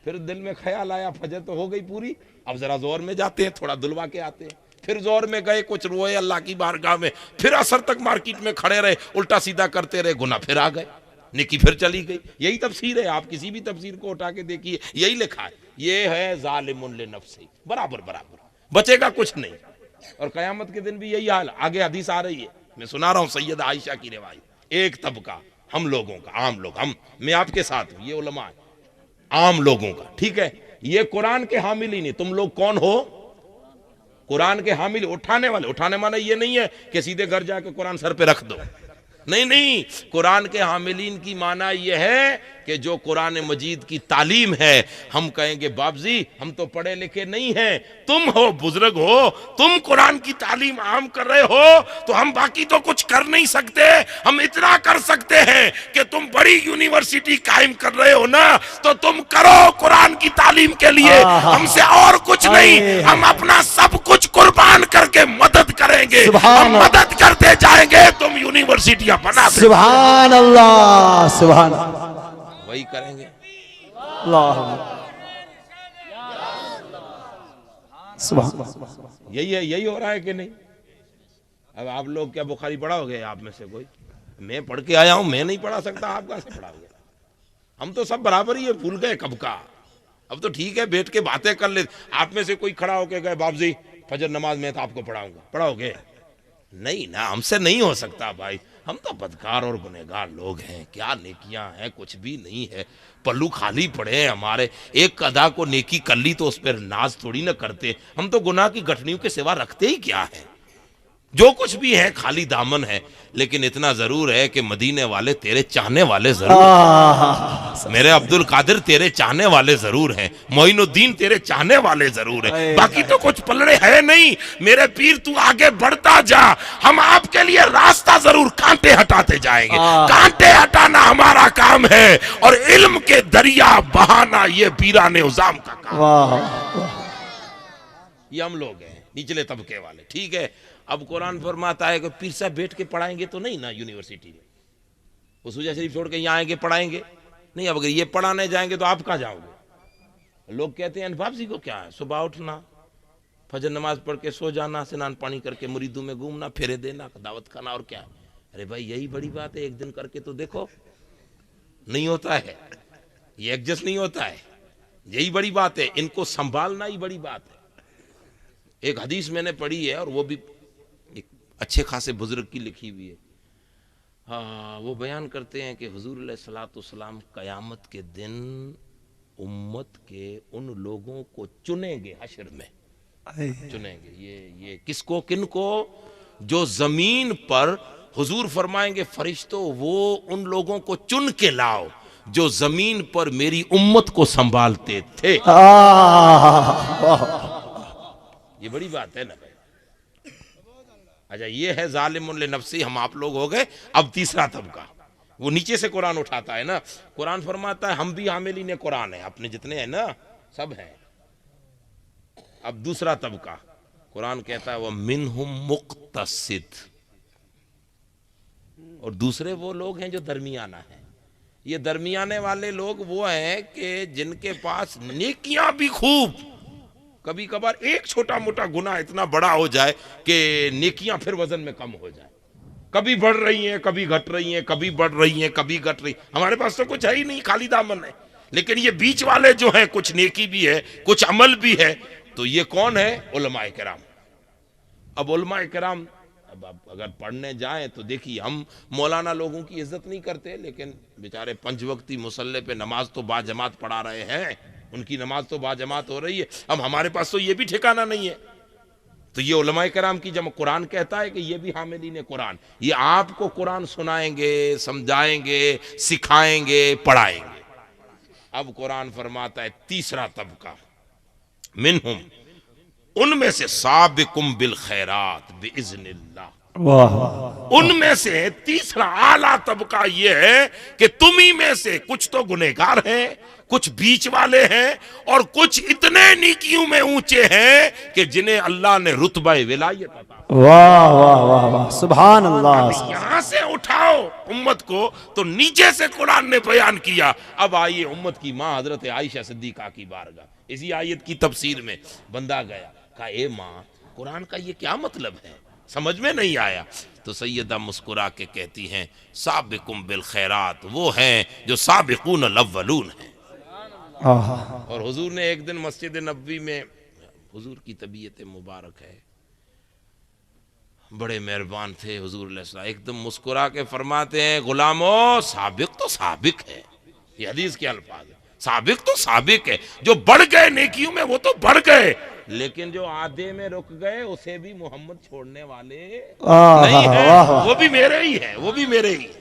پھر دل میں خیال آیا فجر تو ہو گئی پوری، اب ذرا زور میں جاتے ہیں، تھوڑا دلوا کے آتے ہیں، پھر زور میں گئے، کچھ روئے اللہ کی بارگاہ میں، پھر عصر تک مارکیٹ میں کھڑے رہے، الٹا سیدھا کرتے رہے، گناہ پھر آ گئے، نیکی پھر چلی گئی۔ یہی تفسیر ہے، آپ کسی بھی تفسیر کو اٹھا کے دیکھیے، یہی لکھا ہے، یہ ہے ظالم لنفسہ، برابر برابر، بچے گا کچھ نہیں۔ اور قیامت کے دن بھی یہی حال، آگے حدیث آ رہی ہے، میں سنا رہا ہوں سیدہ عائشہ کی روایت۔ ایک طبقہ ہم لوگوں کا، عام لوگ، میں آپ کے ساتھ ہوں، یہ علماء ہیں، عام لوگوں کا، ٹھیک ہے، یہ قرآن کے حامل ہی نہیں۔ تم لوگ کون ہو؟ قرآن کے حامل، اٹھانے والے۔ اٹھانے مانا یہ نہیں ہے کہ سیدھے گھر جا کے قرآن سر پہ رکھ دو، نہیں نہیں، قرآن کے حاملین کی معنی یہ ہے کہ جو قرآن مجید کی تعلیم ہے، ہم کہیں گے باپ جی ہم تو پڑھے لکھے نہیں ہیں، تم ہو بزرگ ہو، تم قرآن کی تعلیم عام کر رہے ہو، تو ہم باقی تو کچھ کر نہیں سکتے، ہم اتنا کر سکتے ہیں کہ تم بڑی یونیورسٹی قائم کر رہے ہو نا، تو تم کرو قرآن کی تعلیم کے لیے، ہم سے اور کچھ نہیں، ہم اپنا سب کچھ قربان کر کے مدد کریں گے، ہم مدد کرتے جائیں گے، تم یونیورسٹیاں بنا دیں۔
سبحان اللہ، سبحان اللہ،
وہی کریں گے۔
اللہ، سبحان اللہ،
یہی ہے، یہی ہو رہا ہے کہ نہیں؟ اب آپ لوگ کیا بخاری پڑھا ہو گئے؟ آپ میں سے کوئی؟ میں پڑھ کے آیا ہوں، میں نہیں پڑھا سکتا، آپ کہاں سے پڑھا ہو گیا؟ ہم تو سب برابر ہی ہے، بھول گئے کب کا۔ اب تو ٹھیک ہے بیٹھ کے باتیں کر لے، آپ میں سے کوئی کھڑا ہو کے گئے باپ جی فجر نماز میں تو آپ کو پڑھاؤں گا، پڑھاؤ گے؟ نہیں نا، ہم سے نہیں ہو سکتا بھائی، ہم تو بدکار اور گنہگار لوگ ہیں، کیا نیکیاں ہیں، کچھ بھی نہیں ہے، پلو خالی پڑے ہیں ہمارے۔ ایک ادا کو نیکی کر لی تو اس پر ناز تھوڑی نہ کرتے، ہم تو گناہ کی گٹھڑیوں کے سوا رکھتے ہی کیا ہے؟ جو کچھ بھی ہے خالی دامن ہے، لیکن اتنا ضرور ہے کہ مدینے والے تیرے چاہنے والے ضرور ہیں، میرے عبد القادر تیرے چاہنے والے ضرور ہیں، معین الدین تیرے چاہنے والے ضرور ہیں، باقی تو کچھ پلڑے ہے نہیں۔ میرے پیر تو آگے بڑھتا جا، ہم آپ کے لیے راستہ ضرور کانٹے ہٹاتے جائیں گے، کانٹے ہٹانا ہمارا کام ہے، اور علم کے دریا بہانا یہ پیران عظام کا کام ہے۔ یہ ہم لوگ ہیں نچلے طبقے والے، ٹھیک ہے۔ اب قرآن فرماتا ہے کہ پیر صاحب بیٹھ کے پڑھائیں گے تو نہیں نا یونیورسٹی میں، وہ سوجا شریف چھوڑ کے یہاں آئیں گے پڑھائیں گے نہیں. اب اگر یہ پڑھانے جائیں گے تو آپ کہاں جاؤ گے؟ لوگ کہتے ہیں انباب جی کو کیا ہے، صبح اٹھنا، فجر نماز پڑھ کے سو جانا، اسنان پانی کر کے مریدوں میں گھومنا، پھیرے دینا، دعوت کھانا، اور کیا ہے؟ ارے بھائی یہی بڑی بات ہے، ایک دن کر کے تو دیکھو. نہیں ہوتا ہے، یہ ایڈجسٹ نہیں ہوتا ہے، یہی بڑی بات ہے. ان کو سنبھالنا ہی بڑی بات ہے. ایک حدیث میں نے پڑھی ہے اور وہ بھی ایک اچھے خاصے بزرگ کی لکھی ہوئی ہے. وہ بیان کرتے ہیں کہ حضور علیہ الصلوۃ والسلام قیامت کے دن امت کے ان لوگوں کو چنیں گے، حشر میں چنیں گے. یہ کس کو، کن کو؟ جو زمین پر، حضور فرمائیں گے فرشتوں وہ ان لوگوں کو چن کے لاؤ جو زمین پر میری امت کو سنبھالتے تھے. یہ بڑی بات ہے نا بھائی. اچھا یہ ہے ظالم لنفسی، ہم آپ لوگ ہو گئے. اب تیسرا طبقہ، وہ نیچے سے قرآن اٹھاتا ہے نا. قرآن فرماتا ہے ہم بھی حاملین قرآن ہیں، اپنے جتنے ہیں نا سب ہیں. اب دوسرا طبقہ قرآن کہتا ہے وَمِنْهُمْ مُقْتَصِدٌ، اور دوسرے وہ لوگ ہیں جو درمیانہ ہیں. یہ درمیانے والے لوگ وہ ہیں کہ جن کے پاس نیکیاں بھی خوب، کبھی کبھار ایک چھوٹا موٹا گناہ اتنا بڑا ہو جائے کہ نیکیاں پھر وزن میں کم ہو جائے، کبھی بڑھ رہی ہیں کبھی گھٹ رہی ہیں، کبھی بڑھ رہی ہیں کبھی گھٹ رہی. ہمارے پاس تو کچھ ہے ہی نہیں، خالی دامن ہے. لیکن یہ بیچ والے جو ہیں، کچھ نیکی بھی ہے کچھ عمل بھی ہے. تو یہ کون ہے؟ علماء کرام. اب علماء کرام اب اگر پڑھنے جائیں تو دیکھیے، ہم مولانا لوگوں کی عزت نہیں کرتے، لیکن بیچارے 5 وقتی مصلی پہ نماز تو با جماعت پڑھا رہے ہیں، ان کی نماز تو با جماعت ہو رہی ہے. اب ہمارے پاس تو یہ بھی ٹھکانہ نہیں ہے. تو یہ علماء کرام کی جب قرآن کہتا ہے کہ یہ بھی حاملین قرآن، یہ آپ کو قرآن سنائیں گے، سمجھائیں گے، سکھائیں گے، پڑھائیں گے. اب قرآن فرماتا ہے تیسرا طبقہ، منہم، ان میں سے سابقم بالخیرات باذن اللہ. ان میں سے تیسرا اعلیٰ طبقہ یہ ہے کہ تمہیں میں سے کچھ تو گنہگار ہیں، کچھ بیچ والے ہیں، اور کچھ اتنے نیکیوں میں اونچے ہیں کہ جنہیں اللہ نے رتبہ ولایت عطا.
واہ واہ واہ واہ، سبحان اللہ.
یہاں سے اٹھاؤ امت کو تو نیچے سے قرآن نے بیان کیا. اب آئیے امت کی ماں حضرت عائشہ صدیقہ کی بارگاہ. اسی آیت کی تفسیر میں بندہ گیا، کہا اے ماں قرآن کا یہ کیا مطلب ہے، سمجھ میں نہیں آیا. تو سیدہ مسکرا کے کہتی ہیں سابقم بالخیرات وہ ہیں جو سابقون الاولون ہیں. اور حضور نے ایک دن مسجد نبوی میں، حضور کی طبیعت مبارک ہے، بڑے مہربان تھے حضور علیہ السلام، ایک دم مسکرا کے فرماتے ہیں غلامو سابق تو سابق ہے. یہ حدیث کے الفاظ ہے، سابق تو سابق ہے. جو بڑھ گئے نیکیوں میں وہ تو بڑھ گئے، لیکن جو آدھے میں رک گئے اسے بھی محمد چھوڑنے والے نہیں ہیں، وہ بھی میرے ہی ہیں، وہ بھی میرے ہی ہیں.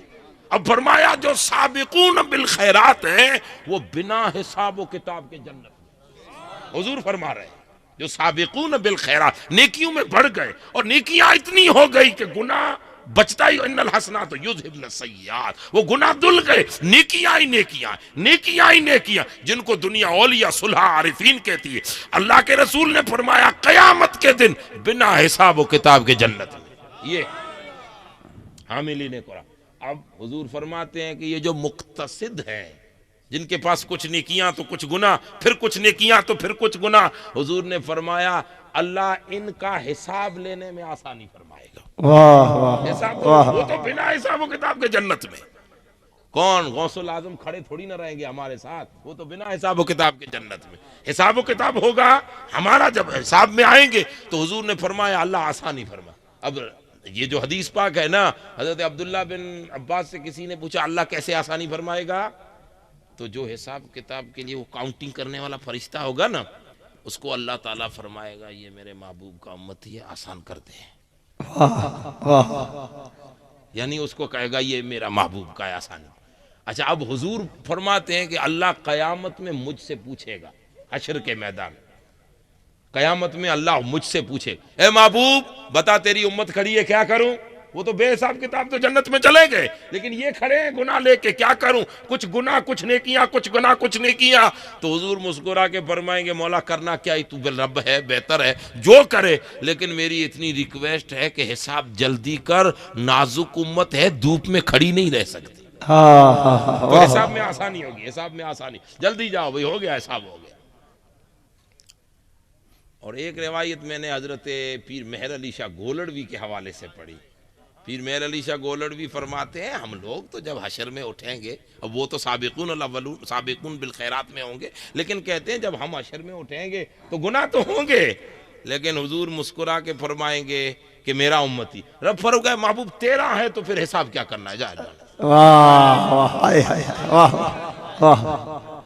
اب فرمایا جو سابقون بالخیرات ہیں وہ بنا حساب و کتاب کے جنت میں. حضور فرما رہے ہیں جو سابقون بالخیرات نیکیوں میں بڑھ گئے، اور نیکیاں اتنی ہو گئی کہ گناہ بچتا ہی، ان الحسنات یذہبن السیئات، وہ گناہ دل گئے، نیکیاں ہی نیکیاں، نیکیاں ہی نیکیاں، جن کو دنیا اولیاء صلحاء عارفین کہتی ہے. اللہ کے رسول نے فرمایا قیامت کے دن بنا حساب و کتاب کے جنت میں. یہ حاملین قرآن. اب حضور فرماتے ہیں کہ یہ جو مقتصد ہیں، جن کے پاس کچھ نیکیاں تو کچھ گناہ، پھر کچھ نیکیاں تو پھر کچھ گناہ، حضور نے فرمایا اللہ ان کا حساب لینے میں آسانی فرمائے گا. حساب وہ تو بنا حساب و کتاب کے جنت میں. کون؟ غوث الاعظم کھڑے تھوڑی نہ رہیں گے ہمارے ساتھ، وہ تو بنا حساب و کتاب کے جنت میں. حساب و کتاب ہوگا ہمارا، جب حساب میں آئیں گے تو حضور نے فرمایا اللہ آسانی فرما. اب یہ جو حدیث پاک ہے نا، حضرت عبداللہ بن عباس سے کسی نے پوچھا اللہ کیسے آسانی فرمائے گا؟ تو جو حساب کتاب کے لیے وہ کاؤنٹنگ کرنے والا فرشتہ ہوگا نا، اس کو اللہ تعالیٰ فرمائے گا یہ میرے محبوب کا امتی ہے، آسان کر دے. یعنی اس کو کہے گا یہ میرا محبوب کا ہے، آسانی. اچھا اب حضور فرماتے ہیں کہ اللہ قیامت میں مجھ سے پوچھے گا، حشر کے میدان قیامت میں اللہ مجھ سے پوچھے اے محبوب بتا تیری امت کھڑی ہے کیا کروں؟ وہ تو بے حساب کتاب تو جنت میں چلے گئے، لیکن یہ کھڑے ہیں گناہ لے کے، کیا کروں؟ کچھ گناہ کچھ نیکیاں، کچھ گناہ کچھ نیکیاں. تو حضور مسکرا کے فرمائیں گے مولا کرنا کیا ہی، تو رب ہے، بہتر ہے جو کرے، لیکن میری اتنی ریکویسٹ ہے کہ حساب جلدی کر، نازک امت ہے، دھوپ میں کھڑی نہیں رہ سکتی. تو حساب میں آسانی ہوگی، حساب میں آسانی، جلدی جاؤ بھائی، ہو گیا حساب، ہو گیا۔ اور ایک روایت میں نے حضرت پیر مہر علی شاہ گولڑوی کے حوالے سے پڑھی۔ پیر مہر علی شاہ گولڑوی فرماتے ہیں ہم لوگ تو جب حشر میں اٹھیں گے، اب وہ تو سابقون الاولون سابقون بالخیرات میں ہوں گے، لیکن کہتے ہیں جب ہم حشر میں اٹھیں گے تو گناہ تو ہوں گے، لیکن حضور مسکرا کے فرمائیں گے کہ میرا امتی۔ رب فرمائے گا محبوب تیرا ہے تو پھر حساب کیا کرنا ہے، جا جا۔
واہ واہ واہ واہ۔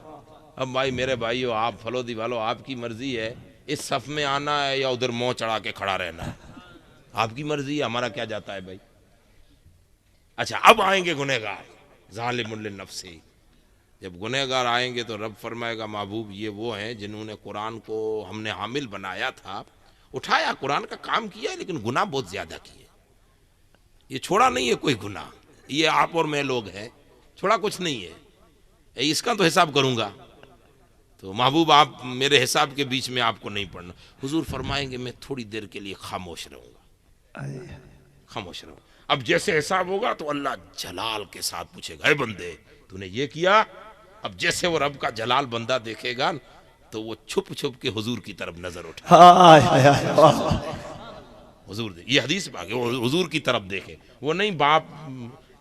اب بھائی میرے بھائیو، آپ فلودی والو، آپ کی مرضی ہے اس صف میں آنا ہے یا ادھر منہ چڑھا کے کھڑا رہنا ہے، آپ کی مرضی ہے، ہمارا کیا جاتا ہے بھائی۔ اچھا اب آئیں گے گنہگار، ظالم للنفسی۔ جب گنہگار آئیں گے تو رب فرمائے گا محبوب یہ وہ ہیں جنہوں نے قرآن کو ہم نے حامل بنایا تھا، اٹھایا، قرآن کا کام کیا، لیکن گناہ بہت زیادہ کیے، یہ چھوڑا نہیں ہے کوئی گناہ، یہ آپ اور میں لوگ ہیں، چھوڑا کچھ نہیں ہے، اس کا تو حساب کروں گا۔ تو محبوب آپ میرے حساب کے بیچ میں آپ کو نہیں پڑھنا۔ حضور فرمائیں گے میں تھوڑی دیر کے لیے خاموش رہوں گا، خاموش رہوں گا۔ اب جیسے حساب ہوگا تو اللہ جلال کے ساتھ پوچھے گا اے بندے تو نے یہ کیا۔ اب جیسے وہ رب کا جلال بندہ دیکھے گا تو وہ چھپ چھپ کے حضور کی طرف نظر اٹھا، حضور یہ حدیث پاک ہے، وہ حضور کی طرف دیکھے، وہ نہیں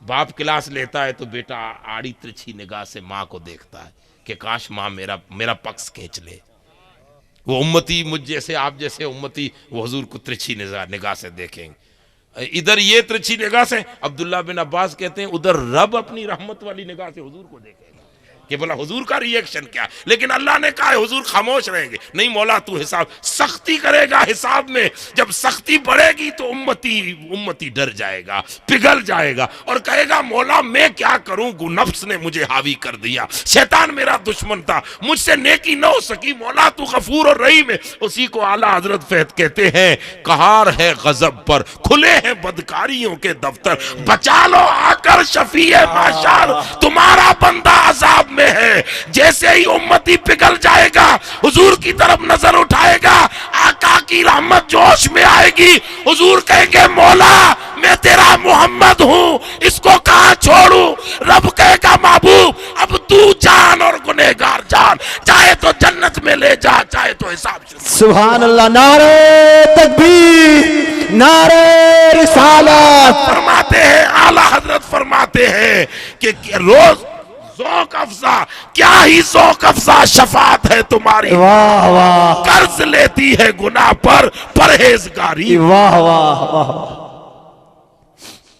باپ کلاس لیتا ہے تو بیٹا آڑی ترچھی نگاہ سے ماں کو دیکھتا ہے کہ کاش ماں میرا پکس کھینچ لے۔ وہ امتی مجھ جیسے آپ جیسے امتی وہ حضور کو ترچھی نگاہ سے دیکھیں گے۔ ادھر یہ ترچھی نگاہ سے، عبداللہ بن عباس کہتے ہیں ادھر رب اپنی رحمت والی نگاہ سے حضور کو دیکھے گا کہ بولا حضور کا ری ایکشن کیا، لیکن اللہ نے کہا ہے حضور خاموش رہیں گے، نہیں مولا تو حساب سختی کرے گا حساب میں، جب سختی بڑھے گی تو امتی ڈر جائے گا، پگھل جائے گا اور کہے گا مولا میں کیا کروں، نفس نے مجھے حاوی کر دیا، شیطان میرا دشمن تھا، مجھ سے نیکی نہ ہو سکی، مولا تو غفور اور رحیم ہے۔ اسی کو اعلیٰ حضرت فہد کہتے ہیں قہار ہے غضب پر، کھلے ہیں بدکاریوں کے دفتر، بچا لو آ کر شفیع معشر، تمہارا بندہ عذاب میں ہے۔ جیسے ہی امتی پگھل جائے گا حضور کی طرف نظر اٹھائے گا، آقا کی رحمت جوش میں آئے گی، حضور کہیں گے مولا میں تیرا محمد ہوں، اس کو کہاں چھوڑوں؟ رب کہے گا محبوب اب تو جان اور گنہگار جان، چاہے تو جنت میں لے جا چاہے تو حساب شروع۔
سبحان اللہ، نعرہ تکبیر، نعرہ رسالت۔
فرماتے ہیں اعلیٰ حضرت فرماتے ہیں کہ روز ذوق افزا، کیا ہی ذوق افزا شفاعت ہے تمہاری،
واہ واہ،
قرض لیتی ہے گناہ پر پرہیزگاری۔
واہ واہ واہ۔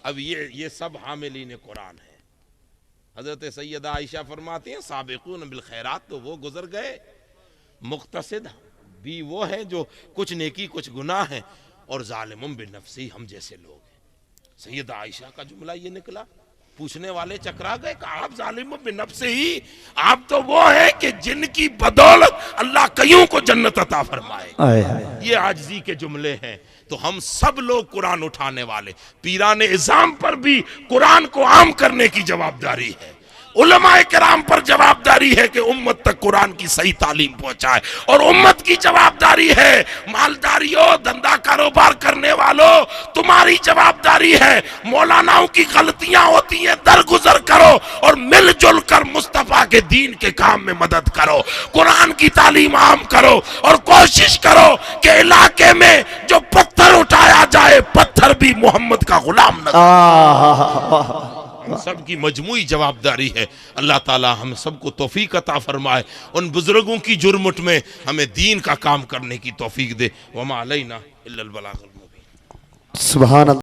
اب یہ سب حاملین قرآن ہیں۔ حضرت سیدہ عائشہ فرماتے ہیں سابقون بالخیرات تو وہ گزر گئے، مقتصد بھی وہ ہیں جو کچھ نیکی کچھ گناہ ہیں، اور ظالم بالنفسی ہم جیسے لوگ ہیں۔ سیدہ عائشہ کا جملہ یہ نکلا، پوچھنے والے چکرا گئے کہ آپ ظالم بالنفسی، آپ تو وہ ہیں کہ جن کی بدولت اللہ کئیوں کو جنت عطا فرمائے۔ یہ عاجزی کے جملے ہیں۔ تو ہم سب لوگ قرآن اٹھانے والے، پیران اعظام پر بھی قرآن کو عام کرنے کی جوابداری ہے، علماء کرام پر جوابداری ہے کہ امت تک قرآن کی صحیح تعلیم پہنچائے، اور امت کی جوابداری ہے مالداریوں دندہ کاروبار کرنے والوں تمہاری جوابداری ہے، مولاناؤں کی غلطیاں ہوتی ہیں درگزر کرو اور مل جل کر مصطفیٰ کے دین کے کام میں مدد کرو، قرآن کی تعلیم عام کرو، اور کوشش کرو کہ علاقے میں جو پتھر اٹھایا جائے پتھر بھی محمد کا غلام نہ ہم سب کی مجموعی جوابداری ہے۔ اللہ تعالی ہم سب کو توفیق عطا فرمائے، ان بزرگوں کی جرمٹ میں ہمیں دین کا کام کرنے کی توفیق دے۔ وما علینا الا البلاغ المبین۔
سبحان اللہ۔